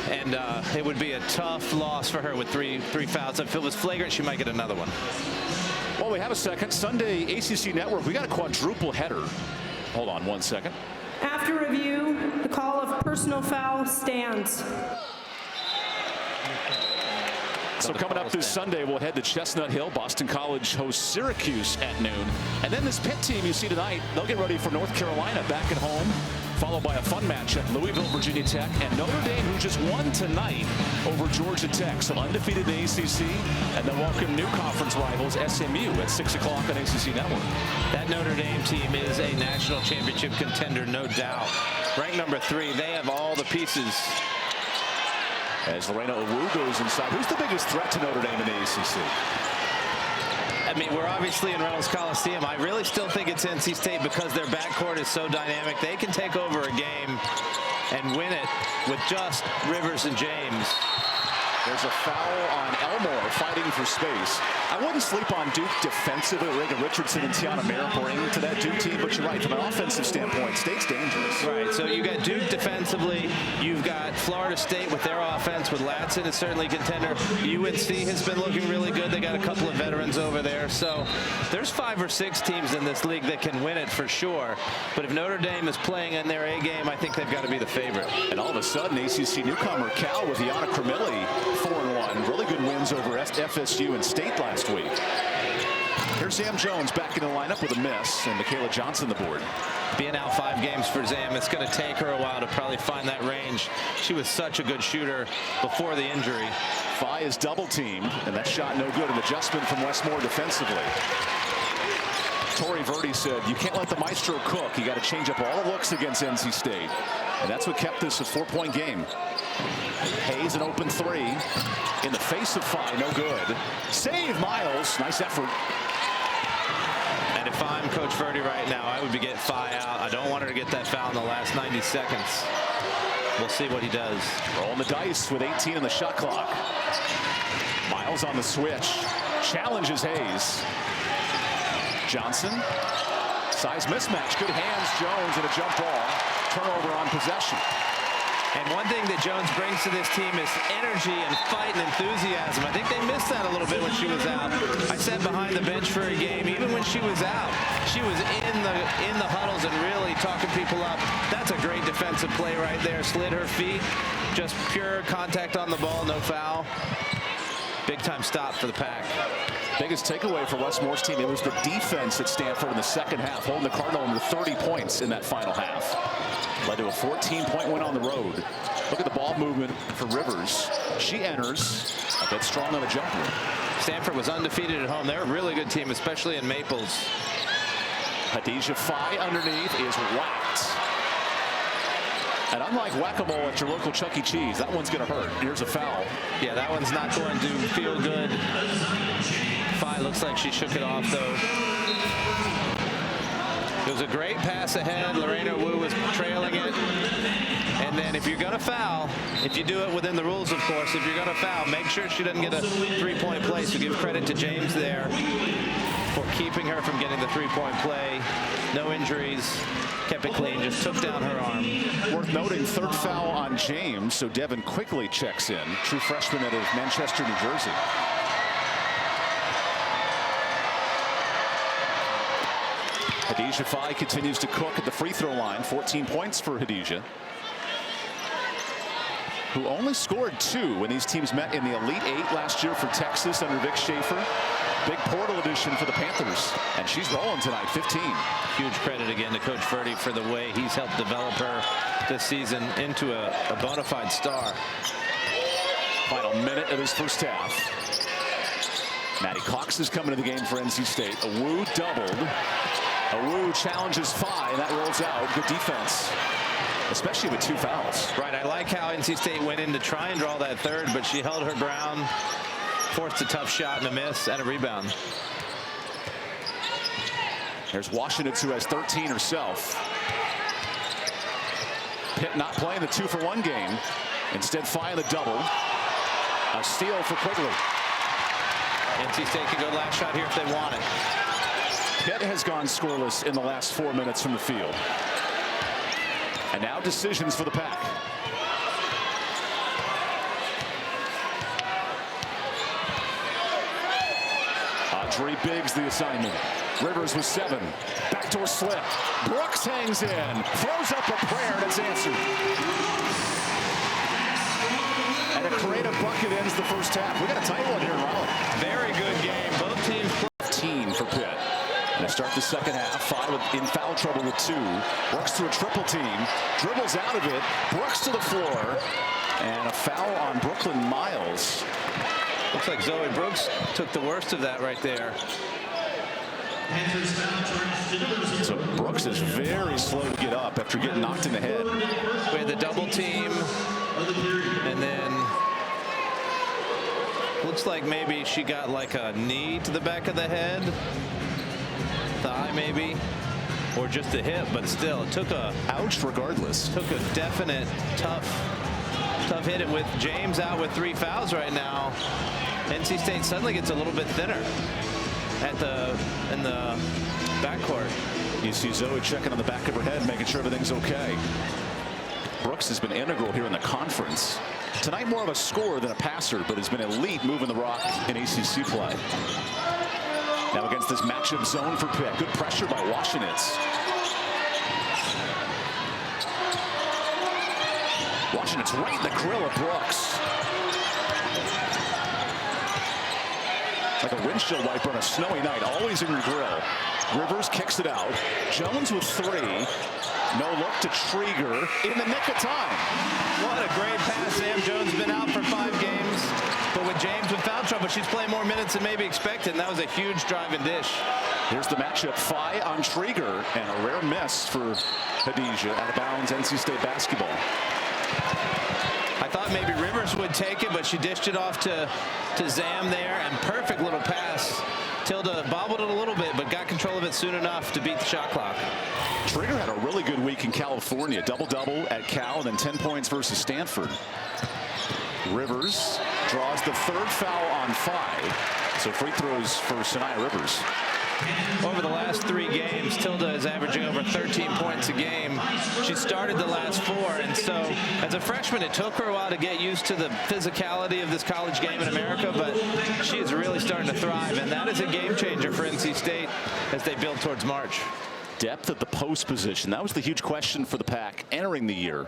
And it would be a tough loss for her with three fouls. If it was flagrant, she might get another one. Well, we have a second. Sunday, ACC Network. We got a quadruple header. Hold on 1 second. After review, the call of personal foul stands. So coming up this Sunday, we'll head to Chestnut Hill. Boston College hosts Syracuse at noon. And then this Pitt team you see tonight, they'll get ready for North Carolina back at home, followed by a fun matchup, Louisville, Virginia Tech, and Notre Dame, who just won tonight over Georgia Tech. So undefeated in the ACC, and then welcome new conference rivals, SMU, at 6 o'clock on ACC Network. That Notre Dame team is a national championship contender, no doubt. Ranked number 3, they have all the pieces. As Lorena Awu goes inside. Who's the biggest threat to Notre Dame in the ACC? I mean, we're obviously in Reynolds Coliseum. I really still think it's NC State because their backcourt is so dynamic. They can take over a game and win it with just Rivers and James. There's a foul on Elmore fighting for space. I wouldn't sleep on Duke defensively. Reagan Richardson and Tiana Mayer bring to that Duke team, but you're right, from an offensive standpoint, State's dangerous. Right, so you got Duke defensively, you've got Florida State with their offense, with Latson is certainly a contender. UNC has been looking really good. They got a couple of veterans over there. So there's 5 or 6 teams in this league that can win it for sure. But if Notre Dame is playing in their A game, I think they've got to be the favorite. And all of a sudden, ACC newcomer Cal with Yana Kramili 4-1. Really good wins over FSU and State last week. Here's Sam Jones back in the lineup with a miss, and Michaela Johnson the board. Being out 5 games for Zam, it's going to take her a while to probably find that range. She was such a good shooter before the injury. Phi is double teamed, and that shot no good. An adjustment from Westmore defensively. Tori Verdi said, you can't let the maestro cook. You got to change up all the looks against NC State. And that's what kept this a 4-point game. Hayes an open 3 in the face of Phi, no good. Save Miles, nice effort. And if I'm Coach Verdi right now, I would be getting Phi out. I don't want her to get that foul in the last 90 seconds. We'll see what he does. Rolling the dice with 18 in the shot clock. Miles on the switch. Challenges Hayes. Johnson. Size mismatch. Good hands, Jones, and a jump ball. Turnover on possession. And one thing that Jones brings to this team is energy and fight and enthusiasm. I think they missed that a little bit when she was out. I sat behind the bench for a game. Even when she was out, she was in the huddles and really talking people up. That's a great defensive play right there. Slid her feet. Just pure contact on the ball, no foul. Big time stop for the Pack. Biggest takeaway for Westmore's team, it was the defense at Stanford in the second half, holding the Cardinal under 30 points in that final half. Led to a 14-point win on the road. Look at the ball movement for Rivers. She enters a bit strong on the jumper. Stanford was undefeated at home. They're a really good team, especially in Maples. Hadijah Phi underneath is whacked. And unlike whack-a-mole at your local Chuck E. Cheese, that one's going to hurt. Here's a foul. Yeah, that one's not going to feel good. Phi looks like she shook it off, though. It was a great pass ahead. Lorena Wu was trailing it. And then if you're going to foul, if you do it within the rules, of course, if you're going to foul, make sure she doesn't get a 3-point play. So give credit to James there for keeping her from getting the 3-point play. No injuries. Kept it clean, just took down her arm. Worth noting, 3rd foul on James, so Devin quickly checks in. True freshman out of Manchester, New Jersey. Hadijah Phi continues to cook at the free throw line. 14 points for Hadijah, who only scored 2 when these teams met in the Elite 8 last year for Texas under Vic Schaefer. Big portal addition for the Panthers, and she's rolling tonight, 15. Huge credit again to Coach Verdi for the way he's helped develop her this season into a bona fide star. Final minute of his first half. Maddie Cox is coming to the game for NC State. Wu doubled. Wu challenges Phi, and that rolls out. Good defense, especially with 2 fouls. Right, I like how NC State went in to try and draw that third, but she held her ground, forced a tough shot and a miss and a rebound. There's Washington, who has 13 herself. Pitt not playing the 2-for-1 game. Instead, Phi in the double. A steal for Quigley. NC State can go last shot here if they want it. Pitt has gone scoreless in the last 4 minutes from the field. And now decisions for the Pack. Audrey Biggs the assignment. Rivers with 7. Backdoor slip. Brooks hangs in. Throws up a prayer and it's answered. And a creative bucket ends the first half. We got a tight one here in Raleigh. Very good game. Both teams 15 for Pitt. And they start the second half. Phi in foul trouble with 2. Brooks to a triple team. Dribbles out of it. Brooks to the floor. And a foul on Brooklyn Miles. Looks like Zoe Brooks took the worst of that right there. So Brooks is very slow to get up after getting knocked in the head. We had the double team, and then looks like maybe she got like a knee to the back of the head, thigh maybe, or just a hip, but still it took a ouch regardless. Took a definite tough hit, and with James out with 3 fouls right now, NC State suddenly gets a little bit thinner in the backcourt. You see Zoe checking on the back of her head, making sure everything's okay. Brooks has been integral here in the conference. Tonight more of a scorer than a passer, but has been elite moving the rock in ACC play. Now against this matchup zone for Pitt. Good pressure by Washenitz. Washenitz right in the grill of Brooks. Like a windshield wiper on a snowy night, always in your grill. Rivers kicks it out. Jones with 3. No look to Trieger in the nick of time. What a great pass. Sam Jones been out for 5 games. But with James with foul trouble, she's playing more minutes than maybe expected. And that was a huge drive and dish. Here's the matchup. Phi on Trieger. And a rare miss for Hadija. Out of bounds, NC State basketball. I thought maybe Rivers would take it, but she dished it off to Zam there. And perfect little pass. Tilda bobbled it a little bit, but got control of it soon enough to beat the shot clock. Trigger had a really good week in California. Double-double at Cal, and then 10 points versus Stanford. Rivers draws the 3rd foul on Phi. So free throws for Sanaya Rivers. Over the last 3 games, Tilda is averaging over 13 points a game. She started the last 4, and so as a freshman, it took her a while to get used to the physicality of this college game in America, but she is really starting to thrive, and that is a game changer for NC State as they build towards March. Depth at the post position. That was the huge question for the Pack entering the year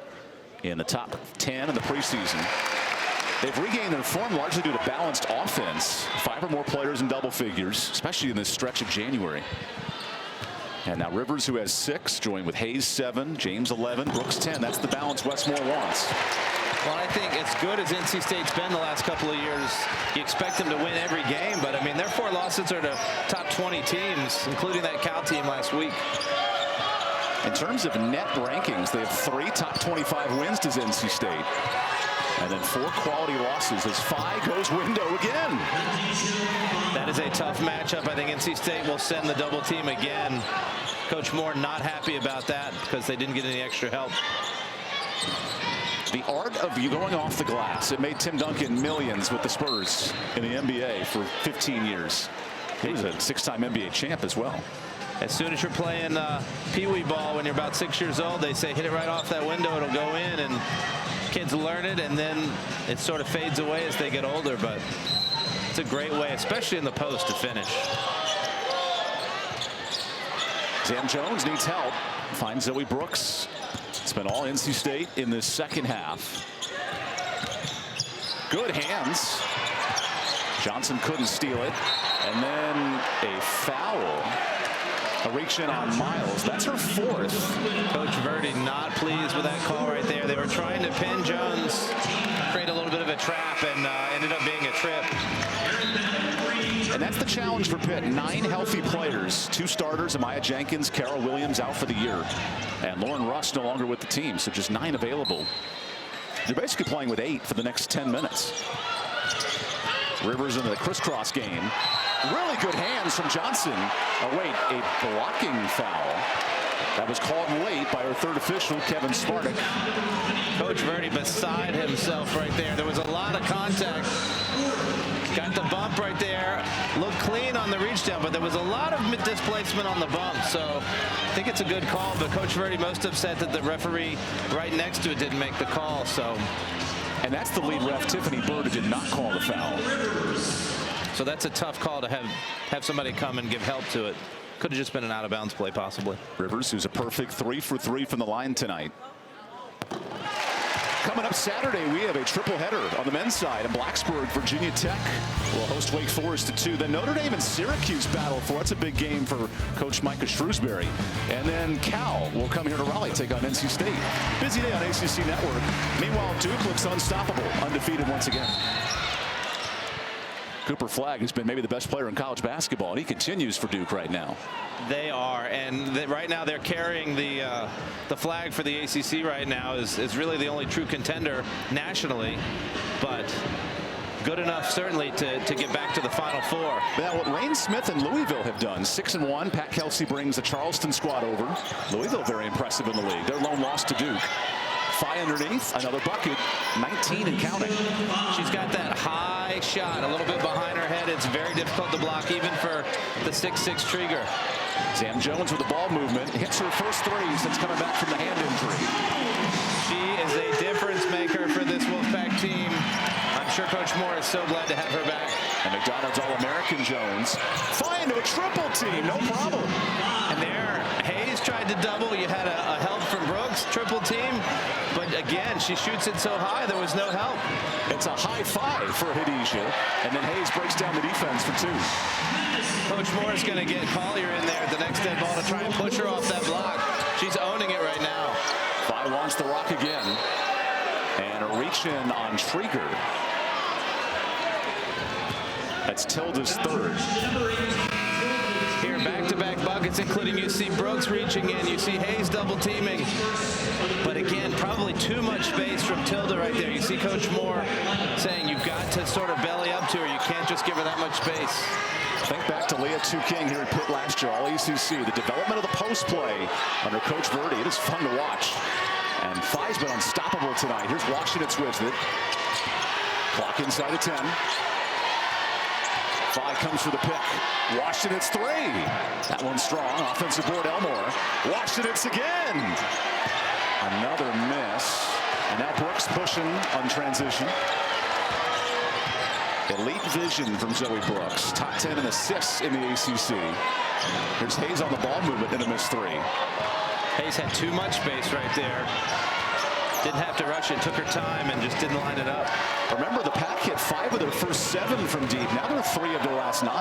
in the top 10 in the preseason. They've regained their form largely due to balanced offense. 5 or more players in double figures, especially in this stretch of January. And now Rivers, who has 6, joined with Hayes 7, James 11, Brooks 10. That's the balance Westmore wants. Well, I think as good as NC State's been the last couple of years, you expect them to win every game. But, I mean, their 4 losses are to top 20 teams, including that Cal team last week. In terms of net rankings, they have 3 top 25 wins to NC State. And then 4 quality losses as Phi goes window again. That is a tough matchup. I think NC State will send the double team again. Coach Moore not happy about that because they didn't get any extra help. The art of you going off the glass. It made Tim Duncan millions with the Spurs in the NBA for 15 years. He was a 6-time NBA champ as well. As soon as you're playing pee-wee ball when you're about 6 years old, they say hit it right off that window, it'll go in, and kids learn it, and then it sort of fades away as they get older. But it's a great way, especially in the post, to finish. Zam Jones needs help. Finds Zoe Brooks. It's been all NC State in this second half. Good hands. Johnson couldn't steal it. And then a foul. A reach in on Miles. That's her 4th. Coach Verdi not pleased with that call right there. They were trying to pin Jones, create a little bit of a trap, and ended up being a trip. And that's the challenge for Pitt. 9 healthy players. 2 starters, Amaya Jenkins, Carol Williams out for the year. And Lauren Russ no longer with the team, so just 9 available. They're basically playing with 8 for the next 10 minutes. Rivers into the crisscross game. Really good hands from Johnson. Oh, wait, a blocking foul. That was called late by our 3rd official, Kevin Spartak. Coach Verdi beside himself right there. There was a lot of contact. Got the bump right there. Looked clean on the reach down, but there was a lot of displacement on the bump. So I think it's a good call, but Coach Verdi most upset that the referee right next to it didn't make the call. So, and that's the lead ref, Tiffany Bird, who did not call the foul. So that's a tough call to have somebody come and give help to it. Could have just been an out-of-bounds play, possibly. Rivers, who's a perfect 3 for 3 from the line tonight. Coming up Saturday, we have a triple header on the men's side. In Blacksburg, Virginia Tech will host Wake Forest at 2. Then Notre Dame and Syracuse battle for. That's a big game for Coach Micah Shrewsbury. And then Cal will come here to Raleigh, take on NC State. Busy day on ACC Network. Meanwhile, Duke looks unstoppable, undefeated once again. Cooper Flagg has been maybe the best player in college basketball, and he continues for Duke right now. They are, and right now they're carrying the flag for the ACC right now. Is really the only true contender nationally, but good enough certainly to get back to the Final Four. Now what Lane Smith and Louisville have done, 6-1. Pat Kelsey brings the Charleston squad over. Louisville very impressive in the league. Their lone loss to Duke. Phi underneath, another bucket, 19 and counting. She's got that high shot a little bit behind her head. It's very difficult to block even for the 6'6" Trieger. Zam Jones with the ball movement, hits her first 3 since coming back from the hand injury. She is Coach Moore is so glad to have her back. And McDonald's All-American Jones flying to a triple team, no problem. And there, Hayes tried to double. You had a help from Brooks, triple team. But again, she shoots it so high, there was no help. It's a high five for Hadijah. And then Hayes breaks down the defense for 2. Coach Moore is going to get Collier in there at the next dead ball to try and push her off that block. She's owning it right now. Phi wants the rock again. And a reach in on Trieger. That's Tilda's 3rd. Here, back-to-back buckets, including you see Brooks reaching in. You see Hayes double teaming. But again, probably too much space from Tilda right there. You see Coach Moore saying you've got to sort of belly up to her. You can't just give her that much space. Think back to Leah King here at Pitt last year, all ACC. The development of the post play under Coach Verdi. It is fun to watch. And Phi's been unstoppable tonight. Here's Washington's with it. Clock inside of 10. Phi comes for the pick. Washington's 3. That one's strong. Offensive board, Elmore. Washington's again. Another miss. And now Brooks pushing on transition. Elite vision from Zoe Brooks. Top 10 in assists in the ACC. Here's Hayes on the ball movement and a missed 3. Hayes had too much space right there. Didn't have to rush it. Took her time and just didn't line it up. Remember, the Pack hit 5 of their first 7 from deep. Now they're 3 of their last 9.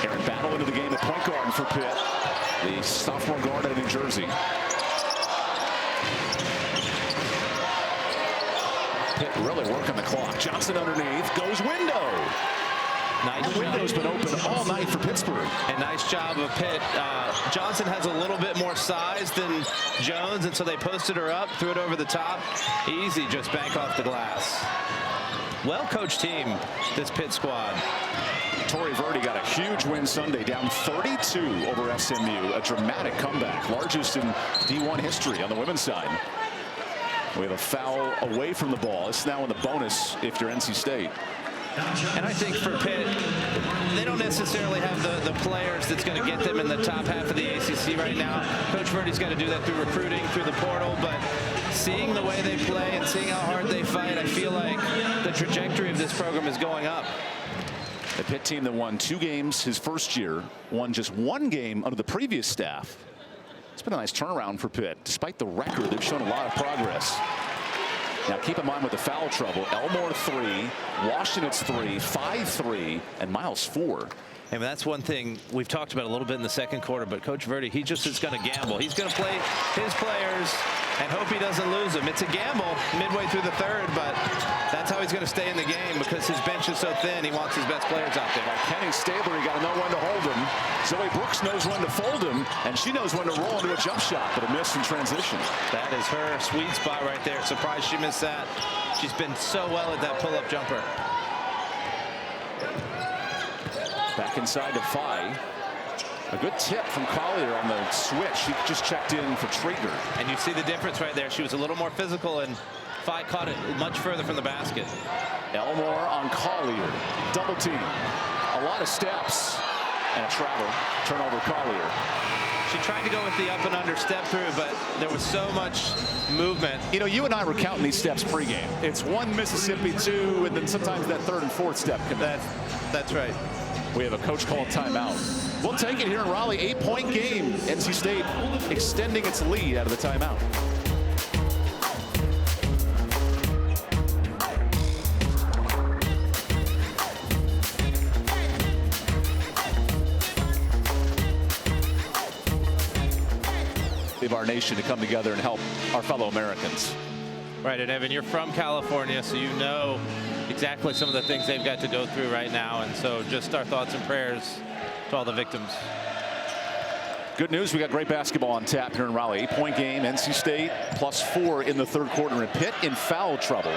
Aaron Battle into the game at point guard for Pitt. The sophomore guard out of New Jersey. Pitt really working the clock. Johnson underneath. Goes window. Nice The window's been open all night for Pittsburgh. And nice job of Pitt. Johnson has a little bit more size than Jones, and so they posted her up, threw it over the top. Easy, just bank off the glass. Well-coached team, this Pitt squad. Tori Verdi got a huge win Sunday, down 32 over SMU. A dramatic comeback, largest in D1 history on the women's side. We have a foul away from the ball. It's now in the bonus if you're NC State. And I think for Pitt, they don't necessarily have the players that's going to get them in the top half of the ACC right now. Coach Verdi's got to do that through recruiting, through the portal, but seeing the way they play and seeing how hard they fight, I feel like the trajectory of this program is going up. The Pitt team that won 2 games his first year, won just 1 game under the previous staff. It's been a nice turnaround for Pitt. Despite the record, they've shown a lot of progress. Now keep in mind with the foul trouble, Elmore 3, Washington's 3, 5-3, and Miles 4. And that's one thing we've talked about a little bit in the second quarter, but Coach Verdi, he just is going to gamble. He's going to play his players and hope he doesn't lose them. It's a gamble midway through the 3rd, but that's how he's going to stay in the game because his bench is so thin. He wants his best players out there. Like Kenny Stabler, you got to know when to hold him. Zoe Brooks knows when to fold him, and she knows when to roll into a jump shot, but a miss in transition. That is her sweet spot right there. Surprised she missed that. She's been so well at that pull-up jumper. Back inside to Phi. A good tip from Collier on the switch. She just checked in for Trieger. And you see the difference right there. She was a little more physical, and Phi caught it much further from the basket. Elmore on Collier. Double team. A lot of steps. And a travel. Turnover Collier. She tried to go with the up and under step through, but there was so much movement. You know, you and I were counting these steps pregame. It's 1 Mississippi, 2, and then sometimes that 3rd and 4th step. That's right. We have a coach called timeout. We'll take it here in Raleigh. 8-point game. NC State extending its lead out of the timeout. Of our nation to come together and help our fellow Americans. Right, and Evan, you're from California, so you know exactly some of the things they've got to go through right now, and so just our thoughts and prayers to all the victims. Good news, we got great basketball on tap here in Raleigh. 8-point game, NC State +4 in the 3rd quarter, and Pitt in foul trouble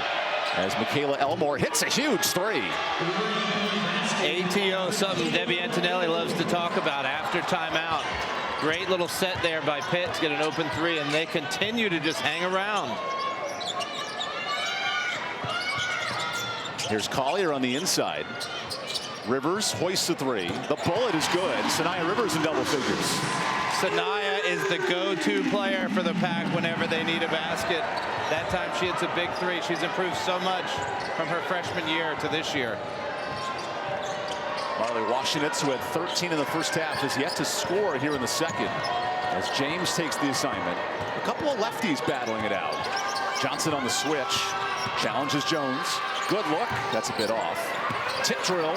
as Michaela Elmore hits a huge 3. ATO, something Debbie Antonelli loves to talk about after timeout. Great little set there by Pitt to get an open 3, and they continue to just hang around. Here's Collier on the inside. Rivers hoists the 3. The bullet is good. Sanaya Rivers in double figures. Sanaya is the go-to player for the Pack whenever they need a basket. That time she hits a big three. She's improved so much from her freshman year to this year. Marley Washenitz, who had 13 in the first half, has yet to score here in the second, as James takes the assignment. A couple of lefties battling it out. Johnson on the switch, challenges Jones. Good look, that's a bit off. Tip drill,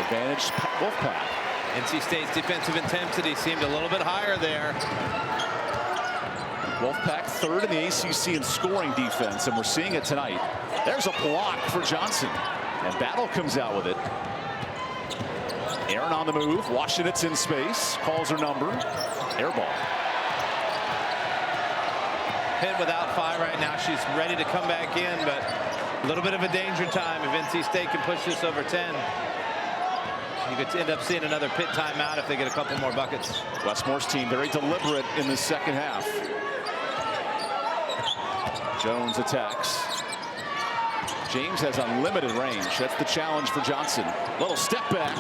advantage Wolfpack. NC State's defensive intensity seemed a little bit higher there. Wolfpack third in the ACC in scoring defense, and we're seeing it tonight. There's a block for Johnson, and Battle comes out with it. Aaron on the move, Washenitz in space, calls her number, air ball. Pitt without 5 right now. She's ready to come back in, but a little bit of a danger time if NC State can push this over 10. You could end up seeing another Pitt timeout if they get a couple more buckets. Westmore's team very deliberate in the second half. Jones attacks. James has unlimited range. That's the challenge for Johnson. Little step back.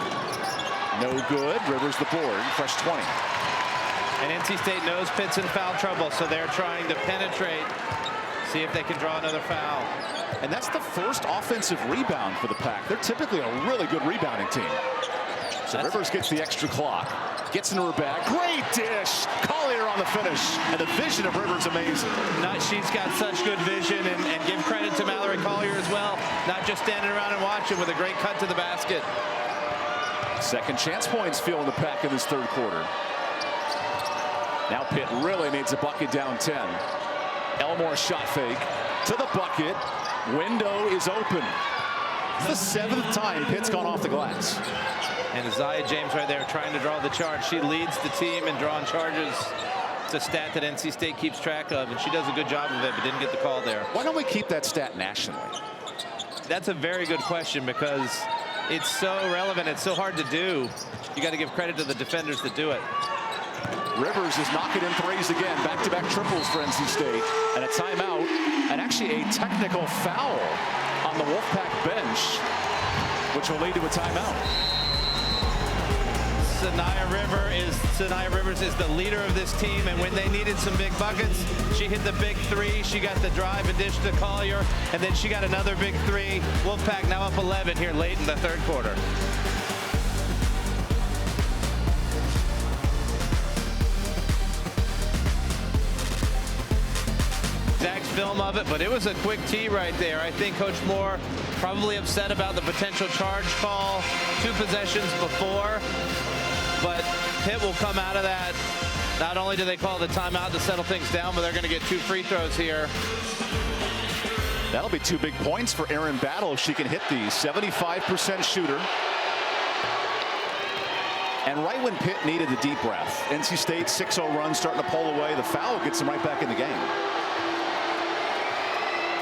No good. Rivers the board. Fresh 20. And NC State knows Pitt's in foul trouble, so they're trying to penetrate, see if they can draw another foul. And that's the first offensive rebound for the Pack. They're typically a really good rebounding team. So Rivers gets the extra clock. Gets into her bag. Great dish. Collier on the finish. And the vision of Rivers amazing. She's got such good vision, and give credit to Mallory Collier as well. Not just standing around and watching, with a great cut to the basket. Second chance points feel in the Pack in this third quarter. Now Pitt really needs a bucket down 10. Elmore shot fake to the bucket. Window is open. It's the 7th time Pitt's gone off the glass. And Isaiah James right there trying to draw the charge. She leads the team in drawing charges. It's a stat that NC State keeps track of, and she does a good job of it, but didn't get the call there. Why don't we keep that stat nationally? That's a very good question, because it's so relevant. It's so hard to do. You got to give credit to the defenders that do it. Rivers is knocking in threes again. Back-to-back triples for NC State. And a timeout, and actually a technical foul on the Wolfpack bench, which will lead to a timeout. Sanaya Rivers is the leader of this team, and when they needed some big buckets, she hit the big three. She got the drive and dish to Collier, and then she got another big three. Wolfpack now up 11 here late in the third quarter. Exact film of it, but it was a quick tee right there. I think Coach Moore probably upset about the potential charge call 2 possessions before, but Pitt will come out of that. Not only do they call the timeout to settle things down, but they're going to get 2 free throws here. That'll be 2 big points for Erin Battle if she can hit these. 75% shooter. And right when Pitt needed the deep breath, NC State 6-0 run starting to pull away. The foul gets them right back in the game.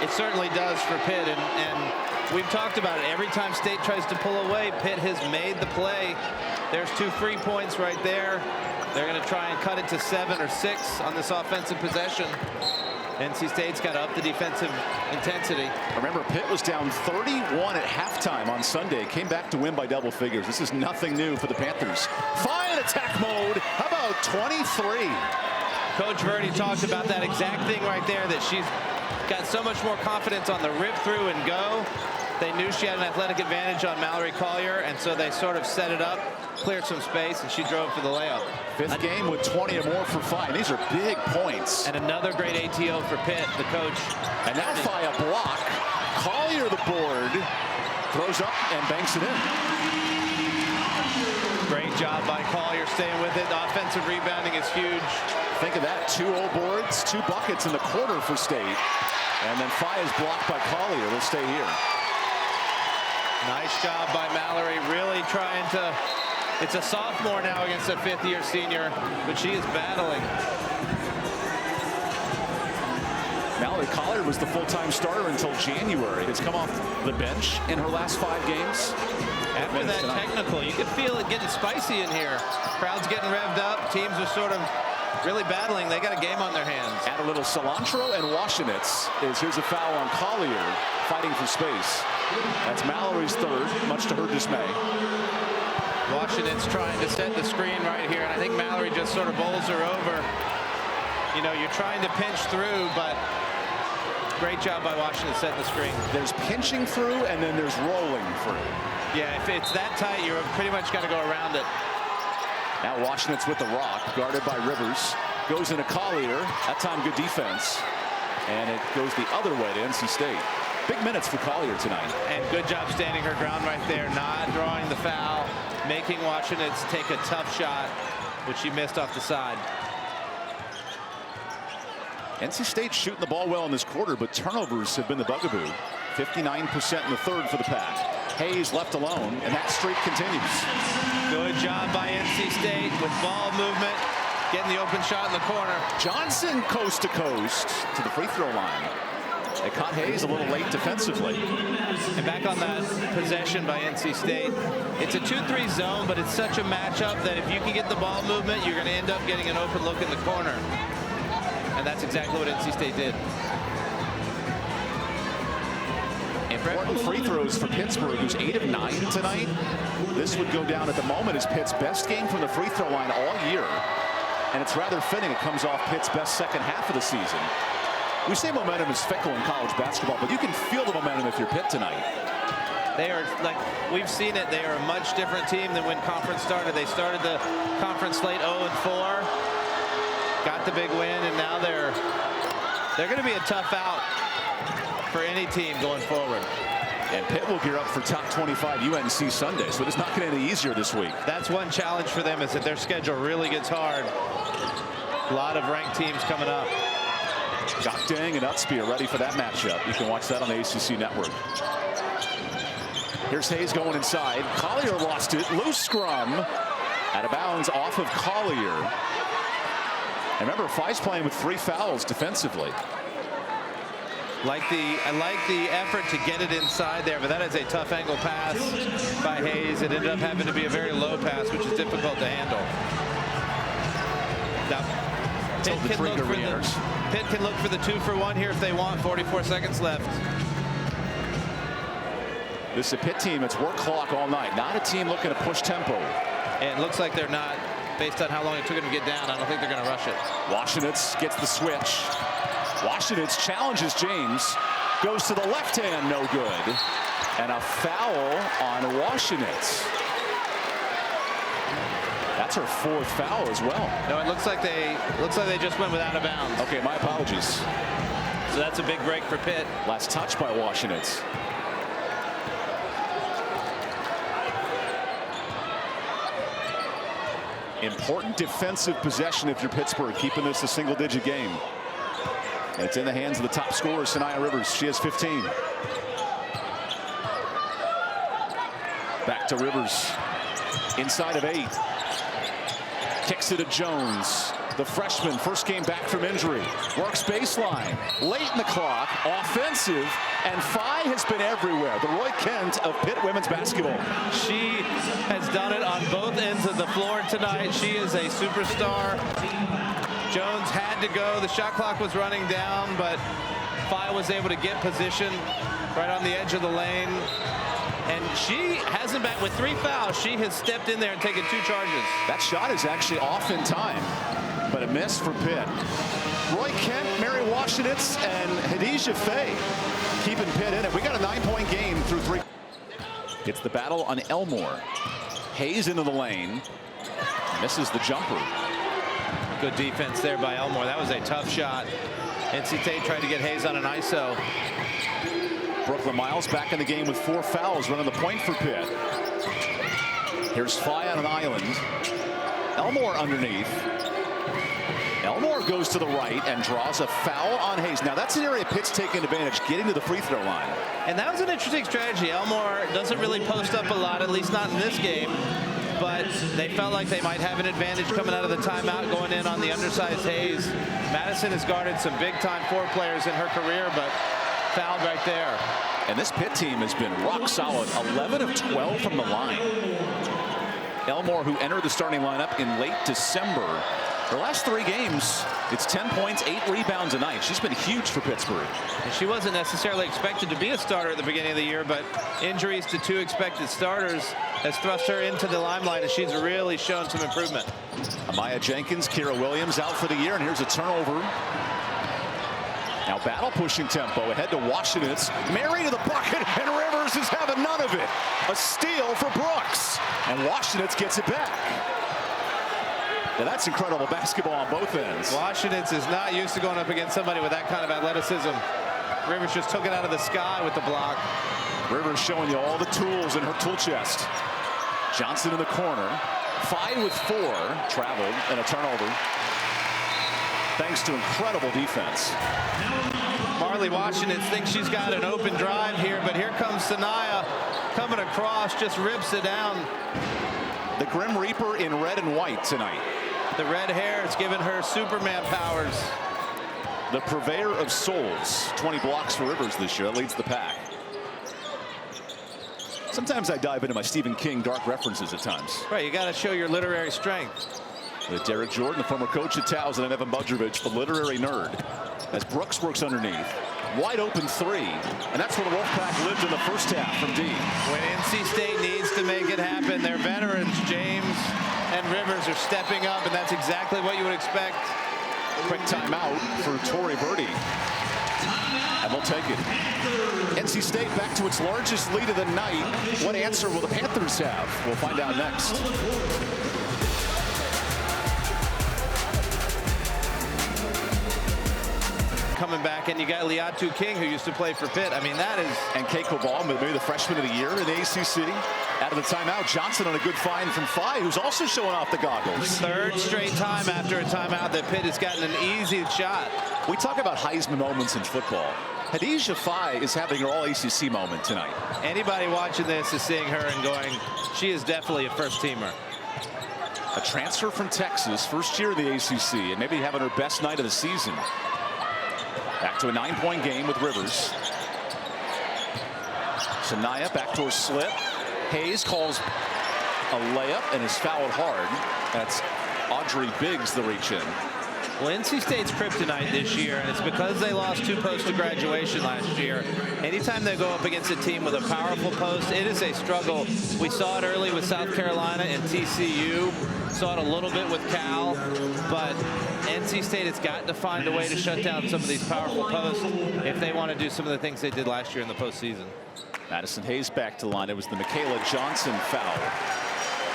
It certainly does for Pitt, and we've talked about it. Every time State tries to pull away, Pitt has made the play. There's 2 free points right there. They're going to try and cut it to 7 or 6 on this offensive possession. NC State's got to up the defensive intensity. Remember, Pitt was down 31 at halftime on Sunday. Came back to win by double figures. This is nothing new for the Panthers. Fine attack mode. How about 23? Coach Verdi talked about that exact thing right there, that she's got so much more confidence on the rip through and go. They knew she had an athletic advantage on Mallory Collier, and so they sort of set it up, cleared some space, and she drove for the layup. 5th game with 20 or more for Fye. These are big points. And another great ATO for Pitt, the coach. And now Fye a block. Collier the board. Throws up and banks it in. Great job by Collier staying with it. The offensive rebounding is huge. Think of that. 2 boards, 2 buckets in the quarter for State. And then Fye is blocked by Collier. They'll stay here. Nice job by Mallory, really trying to. It's a sophomore now against a 5th-year senior, but she is battling. Mallory Collier was the full-time starter until January. Has come off the bench in her last 5 games. After that technical, you can feel it getting spicy in here. Crowd's getting revved up. Teams are sort of really battling. They got a game on their hands. Add a little cilantro and Washenitz. Here's a foul on Collier, fighting for space. That's Mallory's 3rd, much to her dismay. Washenitz trying to set the screen right here, and I think Mallory just sort of bowls her over. You know, you're trying to pinch through, but great job by Washington setting the screen. There's pinching through, and then there's rolling through. Yeah, if it's that tight, you're pretty much got to go around it. Now Washington's with the rock, guarded by Rivers. Goes into Collier. That time good defense. And it goes the other way to NC State. Big minutes for Collier tonight. And good job standing her ground right there, not drawing the foul, making Washington take a tough shot, which she missed off the side. NC State shooting the ball well in this quarter, but turnovers have been the bugaboo. 59% in the third for the Pack. Hayes left alone, and that streak continues. Good job by NC State with ball movement, getting the open shot in the corner. Johnson coast to coast to the free throw line. They caught Hayes a little late defensively. And back on that possession by NC State, it's a 2-3 zone, but it's such a matchup that if you can get the ball movement, you're going to end up getting an open look in the corner. And that's exactly what NC State did. Important free throws for Pittsburgh, who's 8 of 9 tonight. This would go down at the moment as Pitt's best game from the free throw line all year. And it's rather fitting it comes off Pitt's best second half of the season. We say momentum is fickle in college basketball, but you can feel the momentum if you're Pitt tonight. They are, like we've seen it, they are a much different team than when conference started. They started the conference slate 0-4, got the big win, and now they're going to be a tough out for any team going forward. And Pitt will gear up for top 25 UNC Sunday, so it's not getting any easier this week. That's one challenge for them, is that their schedule really gets hard. A lot of ranked teams coming up. Gokdang and Utsby are ready for that matchup. You can watch that on the ACC network. Here's Hayes going inside. Collier lost it. Loose scrum. Out of bounds off of Collier. And remember, Fi's playing with 3 fouls defensively. I like the effort to get it inside there, but that is a tough angle pass by Hayes. It ended up having to be a very low pass, which is difficult to handle. Now, Pitt can look for the 2-for-1 here if they want. 44 seconds left. This is a Pitt team that's work clock all night. Not a team looking to push tempo. And it looks like they're not, based on how long it took them to get down. I don't think they're going to rush it. Washington gets the switch. Washington challenges James. Goes to the left hand, no good. And a foul on Washington. That's her 4th foul as well. No, it looks like they just went without a bounds. Okay, my apologies. So that's a big break for Pitt. Last touch by Washington. Important defensive possession if you're Pittsburgh, keeping this a single-digit game. And it's in the hands of the top scorer, Sanaya Rivers. She has 15. Back to Rivers. Inside of 8. Kicks it to Jones. The freshman, first game back from injury. Works baseline. Late in the clock. Offensive. And Fi has been everywhere. The Roy Kent of Pitt women's basketball. She has done it on both ends of the floor tonight. She is a superstar. Jones had to go. The shot clock was running down, but Fi was able to get position right on the edge of the lane. And she hasn't back with 3 fouls. She has stepped in there and taken 2 charges. That shot is actually off in time, but a miss for Pitt. Roy Kent, Mary Washington, and Hadijah Faye keeping Pitt in it. We got a 9-point game through 3. It's the battle on Elmore. Hayes into the lane. Misses the jumper. Good defense there by Elmore. That was a tough shot. NC State tried to get Hayes on an ISO. Brooklyn Miles back in the game with 4 fouls, running the point for Pitt. Here's Fi on an island. Elmore underneath. Elmore goes to the right and draws a foul on Hayes. Now that's an area Pitt's taking advantage, getting to the free throw line. And that was an interesting strategy. Elmore doesn't really post up a lot, at least not in this game. But they felt like they might have an advantage coming out of the timeout, going in on the undersized Hayes. Madison has guarded some big-time 4 players in her career, but fouled right there. And this Pitt team has been rock solid. 11 of 12 from the line. Elmore, who entered the starting lineup in late December, The last 3 games, it's 10 points, 8 rebounds a night. She's been huge for Pittsburgh. And she wasn't necessarily expected to be a starter at the beginning of the year, but injuries to 2 expected starters has thrust her into the limelight, and she's really shown some improvement. Amaya Jenkins, Kira Williams out for the year, and here's a turnover. Now battle pushing tempo ahead to Washington. It's Mary to the bucket, and Rivers is having none of it. A steal for Brooks, and Washington gets it back. Now that's incredible basketball on both ends. Washington's is not used to going up against somebody with that kind of athleticism. Rivers just took it out of the sky with the block. Rivers showing you all the tools in her tool chest. Johnson in the corner. 5 with 4. Traveled and a turnover. Thanks to incredible defense. Marley Washington thinks she's got an open drive here, but here comes Sanaya coming across, just rips it down. The Grim Reaper in red and white tonight. The red hair has given her Superman powers. The purveyor of souls. 20 blocks for Rivers this year. That leads the pack. Sometimes I dive into my Stephen King dark references at times. Right, you got to show your literary strength. With Derek Jordan, the former coach at Towson, and Evan Budrovich, the literary nerd. As Brooks works underneath. Wide open 3. And that's where the Wolfpack lived in the first half from D. When NC State needs to make it happen, their veterans, James and Rivers, are stepping up, and that's exactly what you would expect. Quick timeout for Tori Verdi. And we'll take it. NC State back to its largest lead of the night. What answer will the Panthers have? We'll find out next. Coming back, and you got Liatu King, who used to play for Pitt. I mean, that is... And Keiko Ball, maybe the freshman of the year in the ACC. Out of the timeout, Johnson on a good find from Phi, who's also showing off the goggles. 3rd straight time after a timeout that Pitt has gotten an easy shot. We talk about Heisman moments in football. Hadijah Phi is having her all-ACC moment tonight. Anybody watching this is seeing her and going, she is definitely a first-teamer. A transfer from Texas, first year of the ACC, and maybe having her best night of the season. Back to a 9-point game with Rivers. Sanaya backdoor slip. Hayes calls a layup and is fouled hard. That's Audrey Biggs, the reach in. Well, NC State's kryptonite this year, and it's because they lost 2 posts to graduation last year. Anytime they go up against a team with a powerful post, it is a struggle. We saw it early with South Carolina and TCU. Saw it a little bit with Cal, but NC State has got to find a way to shut down some of these powerful posts if they want to do some of the things they did last year in the postseason. Madison Hayes back to the line. It was the Michaela Johnson foul.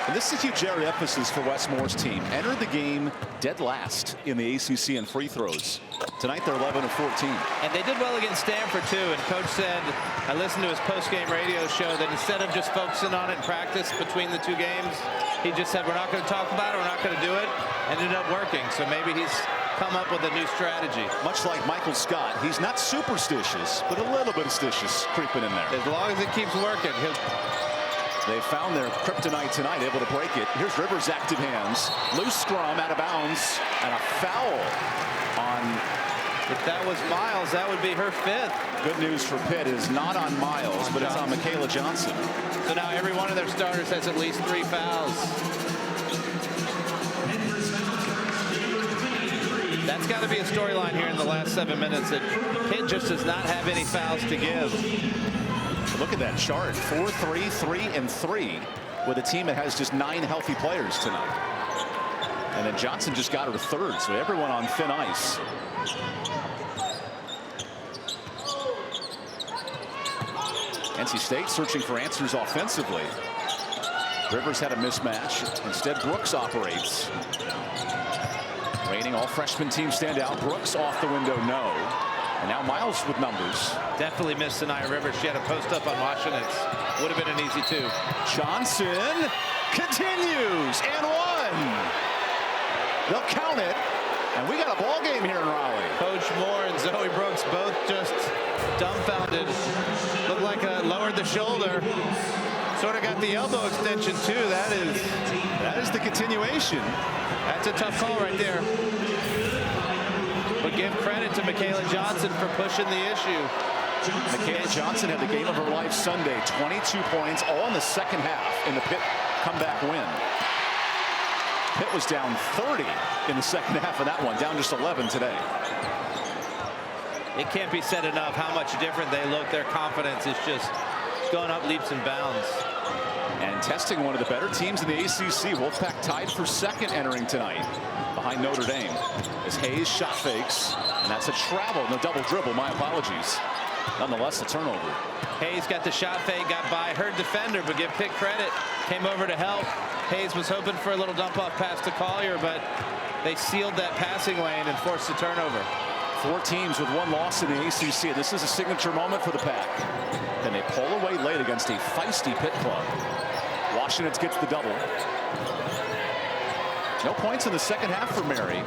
And this is a huge area emphasis for Wes Moore's team. Entered the game dead last in the ACC in free throws. Tonight they're 11 of 14. And they did well against Stanford too. And coach said, I listened to his post-game radio show, that instead of just focusing on it in practice between the 2 games, he just said, we're not going to talk about it, we're not going to do it. Ended up working. So maybe he's come up with a new strategy. Much like Michael Scott, he's not superstitious, but a little bit stitious creeping in there. As long as it keeps working. They found their kryptonite tonight, able to break it. Here's Rivers' active hands. Loose scrum, out of bounds, and a foul on... If that was Miles, that would be her 5th. Good news for Pitt is not on Miles, but it's on Michaela Johnson. So now every one of their starters has at least 3 fouls. That's got to be a storyline here in the last 7 minutes, that Pitt just does not have any fouls to give. Look at that chart. 4, 3, 3, and 3 with a team that has just 9 healthy players tonight. And then Johnson just got her 3rd, so everyone on thin ice. NC State searching for answers offensively. Rivers had a mismatch. Instead, Brooks operates. Reigning all-freshman team standout. Brooks off the window, no. And now Miles with numbers. Definitely missed Sanaya Rivers. She had a post up on Washington. Would have been an easy 2. Johnson continues and 1. They'll count it. And we got a ball game here in Raleigh. Coach Moore and Zoe Brooks both just dumbfounded. Looked like lowered the shoulder. Sort of got the elbow extension too. That is the continuation. That's a tough call right there. But give credit to Michaela Johnson for pushing the issue. Michaela Johnson had the game of her life Sunday. 22 points, all in the second half in the Pitt comeback win. Pitt was down 30 in the second half of that one, down just 11 today. It can't be said enough how much different they look. Their confidence is just going up leaps and bounds. And testing one of the better teams in the ACC. Wolfpack tied for second entering tonight behind Notre Dame. As Hayes shot fakes, and that's a travel, no double dribble, my apologies. Nonetheless, a turnover. Hayes got the shot fake, got by her defender, but give Pitt credit. Came over to help. Hayes was hoping for a little dump off pass to Collier, but they sealed that passing lane and forced the turnover. 4 teams with 1 loss in the ACC. This is a signature moment for the Pack. Then they pull away late against a feisty Pitt club. Washington gets the double. No points in the second half for Mary.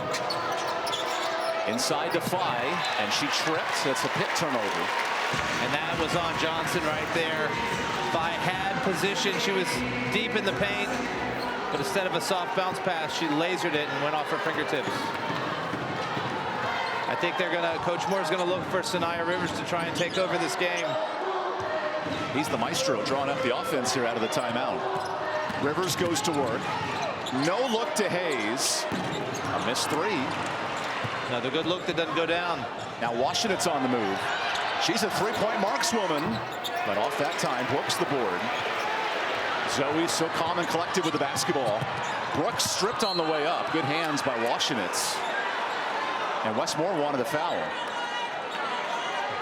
Inside to Phi, and she tripped. That's a Pitt turnover. And that was on Johnson right there. Phi had position. She was deep in the paint, but instead of a soft bounce pass, she lasered it and went off her fingertips. I think Coach Moore's gonna look for Sanaya Rivers to try and take over this game. He's the maestro drawing up the offense here out of the timeout. Rivers goes to work. No look to Hayes. A missed 3. Another good look that doesn't go down. Now Washington's on the move. She's a 3-point markswoman, but off that time, Brooks the board. Zoe so calm and collected with the basketball. Brooks stripped on the way up. Good hands by Washington's. And Westmore wanted a foul.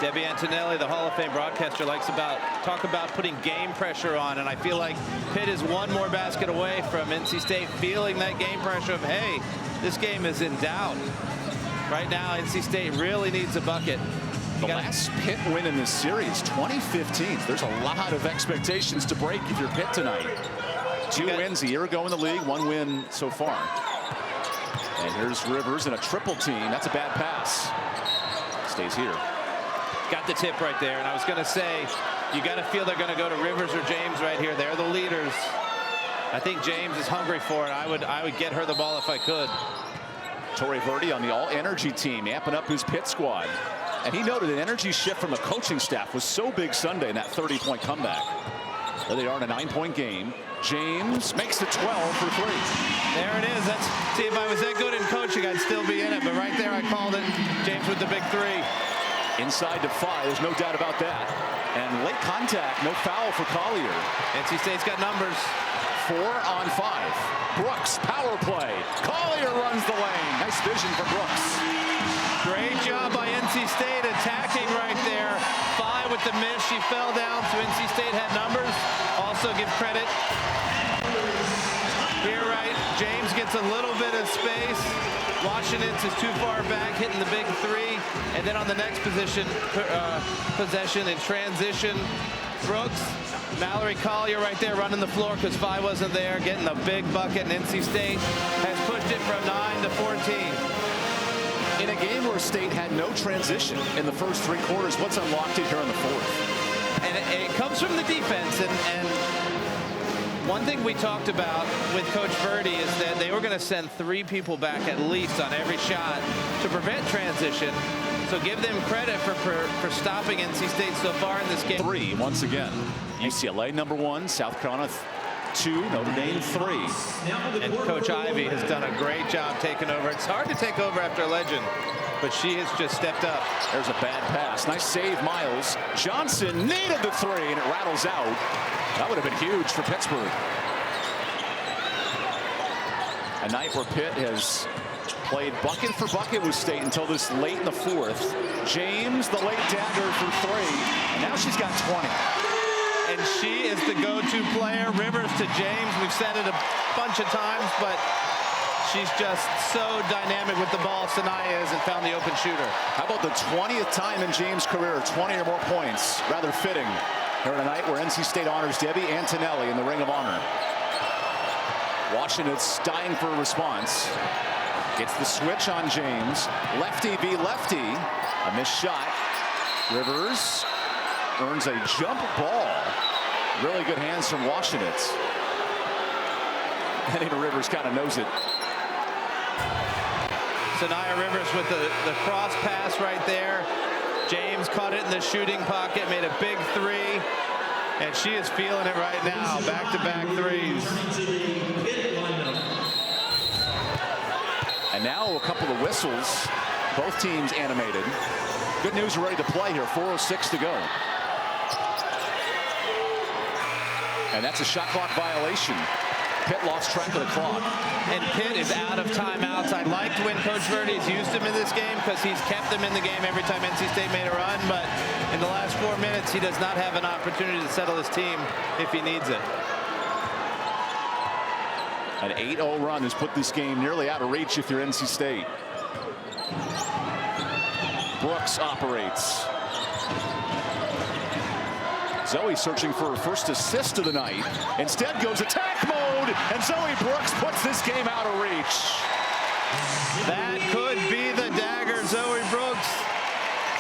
Debbie Antonelli, the Hall of Fame broadcaster, likes talk about putting game pressure on, and I feel like Pitt is one more basket away from NC State feeling that game pressure of, hey, this game is in doubt. Right now, NC State really needs a bucket. The last Pitt win in this series, 2015. There's a lot of expectations to break if you're Pitt tonight. 2 wins a year ago in the league, 1 win so far. And here's Rivers in a triple team. That's a bad pass. Stays here. Got the tip right there, and I was going to say, you got to feel they're going to go to Rivers or James right here. They're the leaders. I think James is hungry for it. I would get her the ball if I could. Torrey Verdi on the all-energy team, amping up his Pitt squad. And he noted an energy shift from the coaching staff was so big Sunday in that 30-point comeback. There they are in a 9-point game. James makes the 12 for 3. There it is. See, if I was that good in coaching, I'd still be in it. But right there, I called it. James with the big 3. Inside to Phi, there's no doubt about that. And late contact, no foul for Collier. NC State's got numbers. 4 on 5. Brooks, power play. Collier runs the lane. Nice vision for Brooks. Great job by NC State attacking right there. Phi with the miss. She fell down, so NC State had numbers. Also give credit. Here, right, James gets a little bit of space. Washington's is too far back, hitting the big 3. And then on the next possession in transition, Brooks, Mallory Collier right there running the floor because Phi wasn't there, getting the big bucket, and NC State has pushed it from 9 to 14. In a game where State had no transition in the first 3 quarters, what's unlocked it here in the 4th? And it comes from the defense, and one thing we talked about with Coach Verdi is that they were going to send 3 people back at least on every shot to prevent transition. So give them credit for stopping NC State so far in this game. 3 once again. UCLA number 1, South Carolina 2, Notre Dame 3. And Coach Ivy has done a great job taking over. It's hard to take over after a legend, but she has just stepped up. There's a bad pass. Nice save, Miles. Johnson needed the 3, and it rattles out. That would have been huge for Pittsburgh. A night where Pitt has played bucket for bucket with State until this late in the 4th. James, the late dagger for 3, and now she's got 20. And she is the go-to player. Rivers to James. We've said it a bunch of times, but she's just so dynamic with the ball. Sanaya is, and found the open shooter. How about the 20th time in James' career, 20 or more points? Rather fitting here tonight where NC State honors Debbie Antonelli in the Ring of Honor. Washington's dying for a response. Gets the switch on James. Lefty v. lefty. A missed shot. Rivers earns a jump ball. Really good hands from Washington. And even Rivers kind of knows it. Sanaya Rivers with the cross pass right there. James caught it in the shooting pocket, made a big 3, and she is feeling it right now. Back-to-back 3s. And now a couple of whistles. Both teams animated. Good news, we're ready to play here. 4:06 to go. And that's a shot clock violation. Pitt lost track of the clock. And Pitt is out of timeouts. I liked when Coach Verdi's used him in this game because he's kept them in the game every time NC State made a run. But in the last 4 minutes, he does not have an opportunity to settle his team if he needs it. An 8-0 run has put this game nearly out of reach if you're NC State. Brooks operates. Zoe searching for her first assist of the night. Instead goes attack mode, and Zoe Brooks puts this game out of reach. That could be the dagger. Zoe Brooks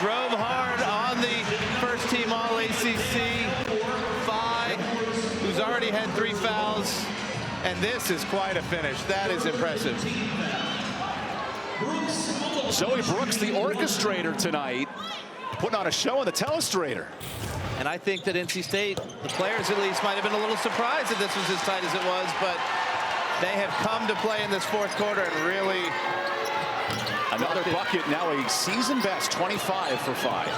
drove hard on the first team All ACC. Phi, who's already had 3 fouls. And this is quite a finish. That is impressive. Zoe Brooks, the orchestrator tonight, putting on a show on the telestrator. And I think that NC State, the players at least, might have been a little surprised that this was as tight as it was, but they have come to play in this fourth quarter and really... Another bucket, now a season best, 25 for 5.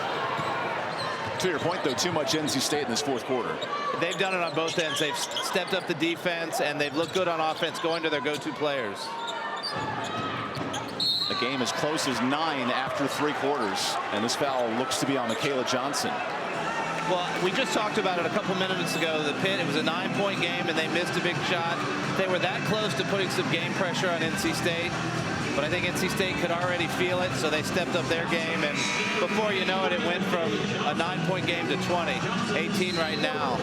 To your point, though, too much NC State in this fourth quarter. They've done it on both ends. They've stepped up the defense, and they've looked good on offense, going to their go-to players. The game as close as 9 after 3 quarters, and this foul looks to be on Michaela Johnson. Well, we just talked about it a couple minutes ago. The Pitt, it was a 9-point game, and they missed a big shot. They were that close to putting some game pressure on NC State, but I think NC State could already feel it, so they stepped up their game, and before you know it, it went from a 9-point game to 20, 18 right now.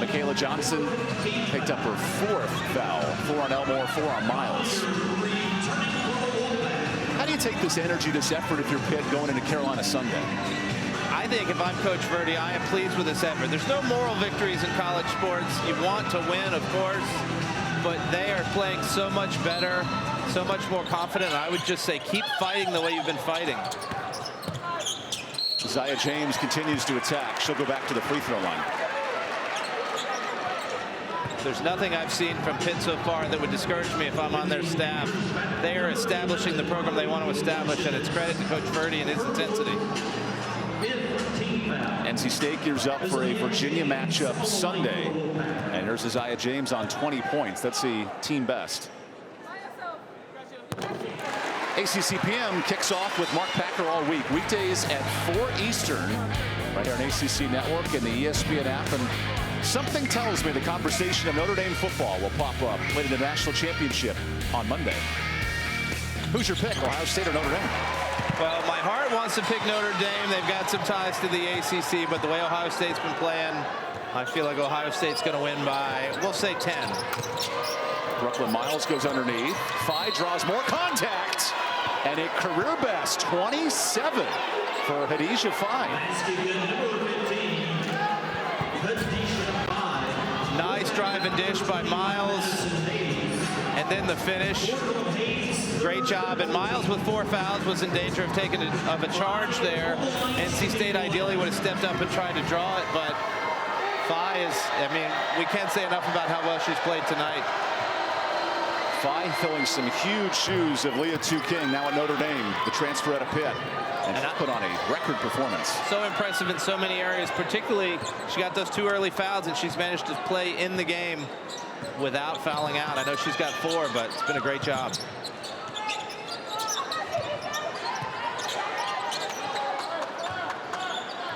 Michaela Johnson picked up her 4th foul, 4 on Elmore, 4 on Miles. How do you take this energy, this effort if you're Pitt going into Carolina Sunday? I think if I'm Coach Verdi, I am pleased with this effort. There's no moral victories in college sports. You want to win, of course, but they are playing so much better, so much more confident. I would just say keep fighting the way you've been fighting. Zaya James continues to attack. She'll go back to the free throw line. There's nothing I've seen from Pitt so far that would discourage me if I'm on their staff. They are establishing the program they want to establish, and it's credit to Coach Verdi and his intensity. NC State gears up for a Virginia matchup Sunday. And here's Zaya James on 20 points. That's the team best. ACC PM kicks off with Mark Packer all week. Weekdays at 4 Eastern, right here on ACC Network and the ESPN app. And something tells me the conversation of Notre Dame football will pop up late in the national championship on Monday. Who's your pick, Ohio State or Notre Dame? Well, my heart wants to pick Notre Dame. They've got some ties to the ACC, but the way Ohio State's been playing, I feel like Ohio State's going to win by, we'll say 10. Brooklyn Miles goes underneath. Phi draws more contact. And a career best 27 for Hadijah Phi. Nice drive and dish by Miles. And then the finish. Great job. And Miles with 4 fouls was in danger of taking a charge there. NC State ideally would have stepped up and tried to draw it, but Phi is, I mean, we can't say enough about how well she's played tonight. Phi filling some huge shoes of Leah King now at Notre Dame, the transfer out of Pitt. And she put on a record performance. So impressive in so many areas, particularly she got those 2 early fouls and she's managed to play in the game without fouling out. I know she's got 4, but it's been a great job.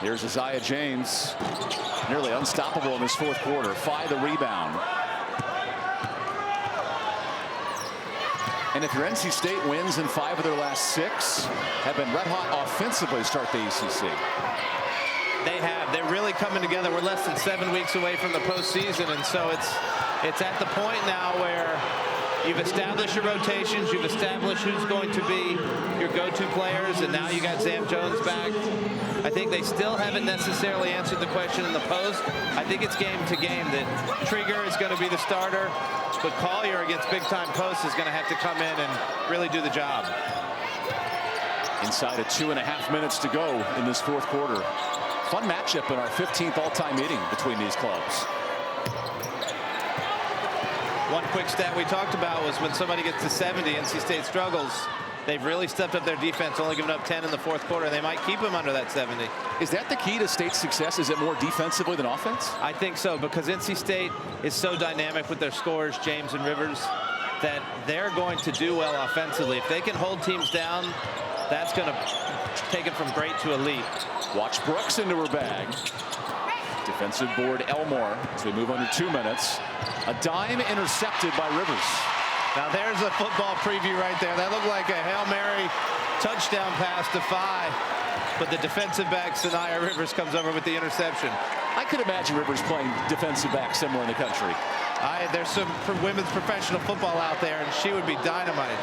Here's Zaya James, nearly unstoppable in this fourth quarter. Phi the rebound. And if your NC State wins in 5 of their last 6, have been red hot offensively to start the ACC. They have. They're really coming together. We're less than 7 weeks away from the postseason, and so it's at the point now where you've established your rotations, you've established who's going to be your go-to players, and now you got Zam Jones back. I think they still haven't necessarily answered the question in the post. I think it's game to game that Trigger is going to be the starter, but Collier against big-time posts is going to have to come in and really do the job. Inside of 2.5 minutes to go in this fourth quarter. Fun matchup in our 15th all-time meeting between these clubs. One quick stat we talked about was when somebody gets to 70, NC State struggles. They've really stepped up their defense, only giving up 10 in the fourth quarter. They might keep them under that 70. Is that the key to State's success? Is it more defensively than offense? I think so, because NC State is so dynamic with their scorers, James and Rivers, that they're going to do well offensively. If they can hold teams down, that's going to take it from great to elite. Watch Brooks into her bag. Defensive board Elmore as we move under 2 minutes. A dime intercepted by Rivers. Now there's a football preview right there. That looked like a Hail Mary touchdown pass to Phi, but the defensive back, Sanaya Rivers, comes over with the interception. I could imagine Rivers playing defensive back somewhere in the country. There's some women's professional football out there, and she would be dynamite.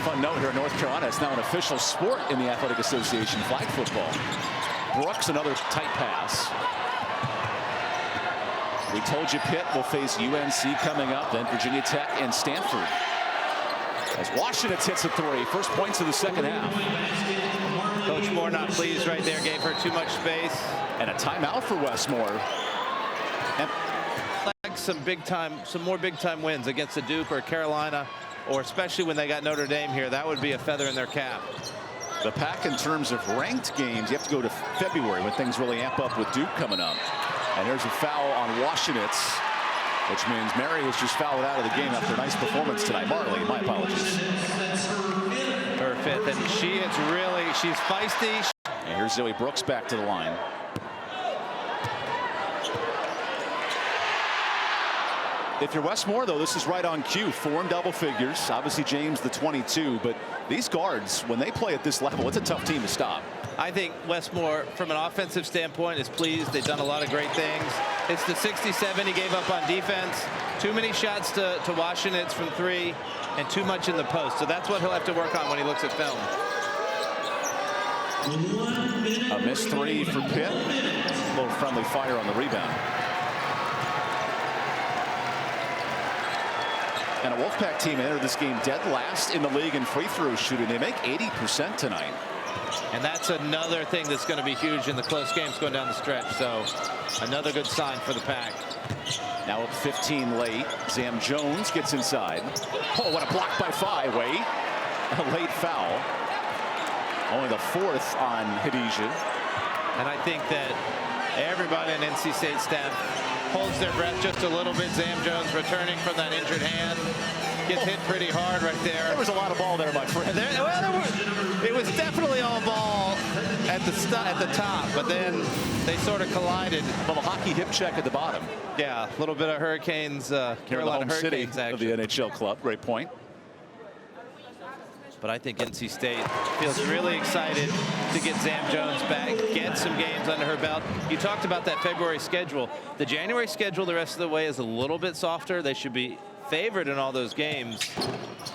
Fun note here in North Carolina, it's now an official sport in the Athletic Association, flag football. Brooks, another tight pass. We told you Pitt will face UNC coming up, then Virginia Tech and Stanford. As Washington hits a three, first points of the second half. Coach Moore not pleased right there, gave her too much space. And a timeout for Westmore. And some more big time wins against a Duke or Carolina, or especially when they got Notre Dame here, that would be a feather in their cap. The Pac, in terms of ranked games, you have to go to February when things really amp up with Duke coming up. And there's a foul on Washinitz, which means Mary was just fouled out of the game after a nice performance tonight. Marley, my apologies. Her fifth, and she's feisty. And here's Zoe Brooks back to the line. If you're Westmore, though, this is right on cue. 4 in double figures. Obviously, James, the 22. But these guards, when they play at this level, it's a tough team to stop. I think Westmore, from an offensive standpoint, is pleased. They've done a lot of great things. It's the 67 he gave up on defense. Too many shots to Washinitz from 3, and too much in the post. So that's what he'll have to work on when he looks at film. A missed 3 for Pitt. A little friendly fire on the rebound. And a Wolfpack team entered this game dead last in the league in free throw shooting. They make 80% tonight. And that's another thing that's going to be huge in the close games going down the stretch. So another good sign for the Pack. Now up 15 late. Zam Jones gets inside. Oh, what a block by Phi. Wait. A late foul. Only the 4th on Hadija. And I think that everybody in NC State staff holds their breath just a little bit. Zam Jones returning from that injured hand. Gets hit pretty hard right there. There was a lot of ball there, my friend. It was definitely all ball at the top, but then they sort of collided. Well, a hockey hip check at the bottom. Yeah, a little bit of Hurricanes, Carolina Hurricanes city of the NHL club. Great point. But I think NC State feels really excited to get Zam Jones back, get some games under her belt. You talked about that February schedule. The January schedule the rest of the way is a little bit softer. They should be favored in all those games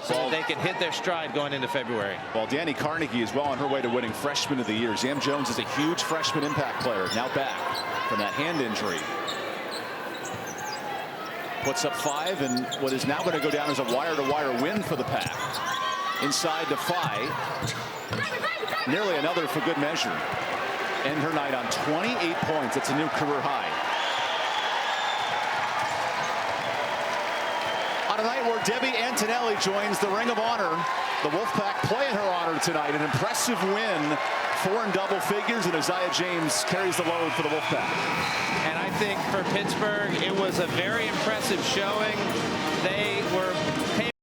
so that they can hit their stride going into February. Well, Danny Carnegie is well on her way to winning Freshman of the Year. Zam Jones is a huge freshman impact player, now back from that hand injury. Puts up 5 and what is now going to go down as a wire-to-wire win for the Pack. Inside to Phi. Nearly another for good measure. End her night on 28 points. It's a new career high. On a night where Debbie Antonelli joins the Ring of Honor, the Wolfpack play in her honor tonight. An impressive win. 4 in double figures, and Isaiah James carries the load for the Wolfpack. And I think for Pittsburgh, it was a very impressive showing. They were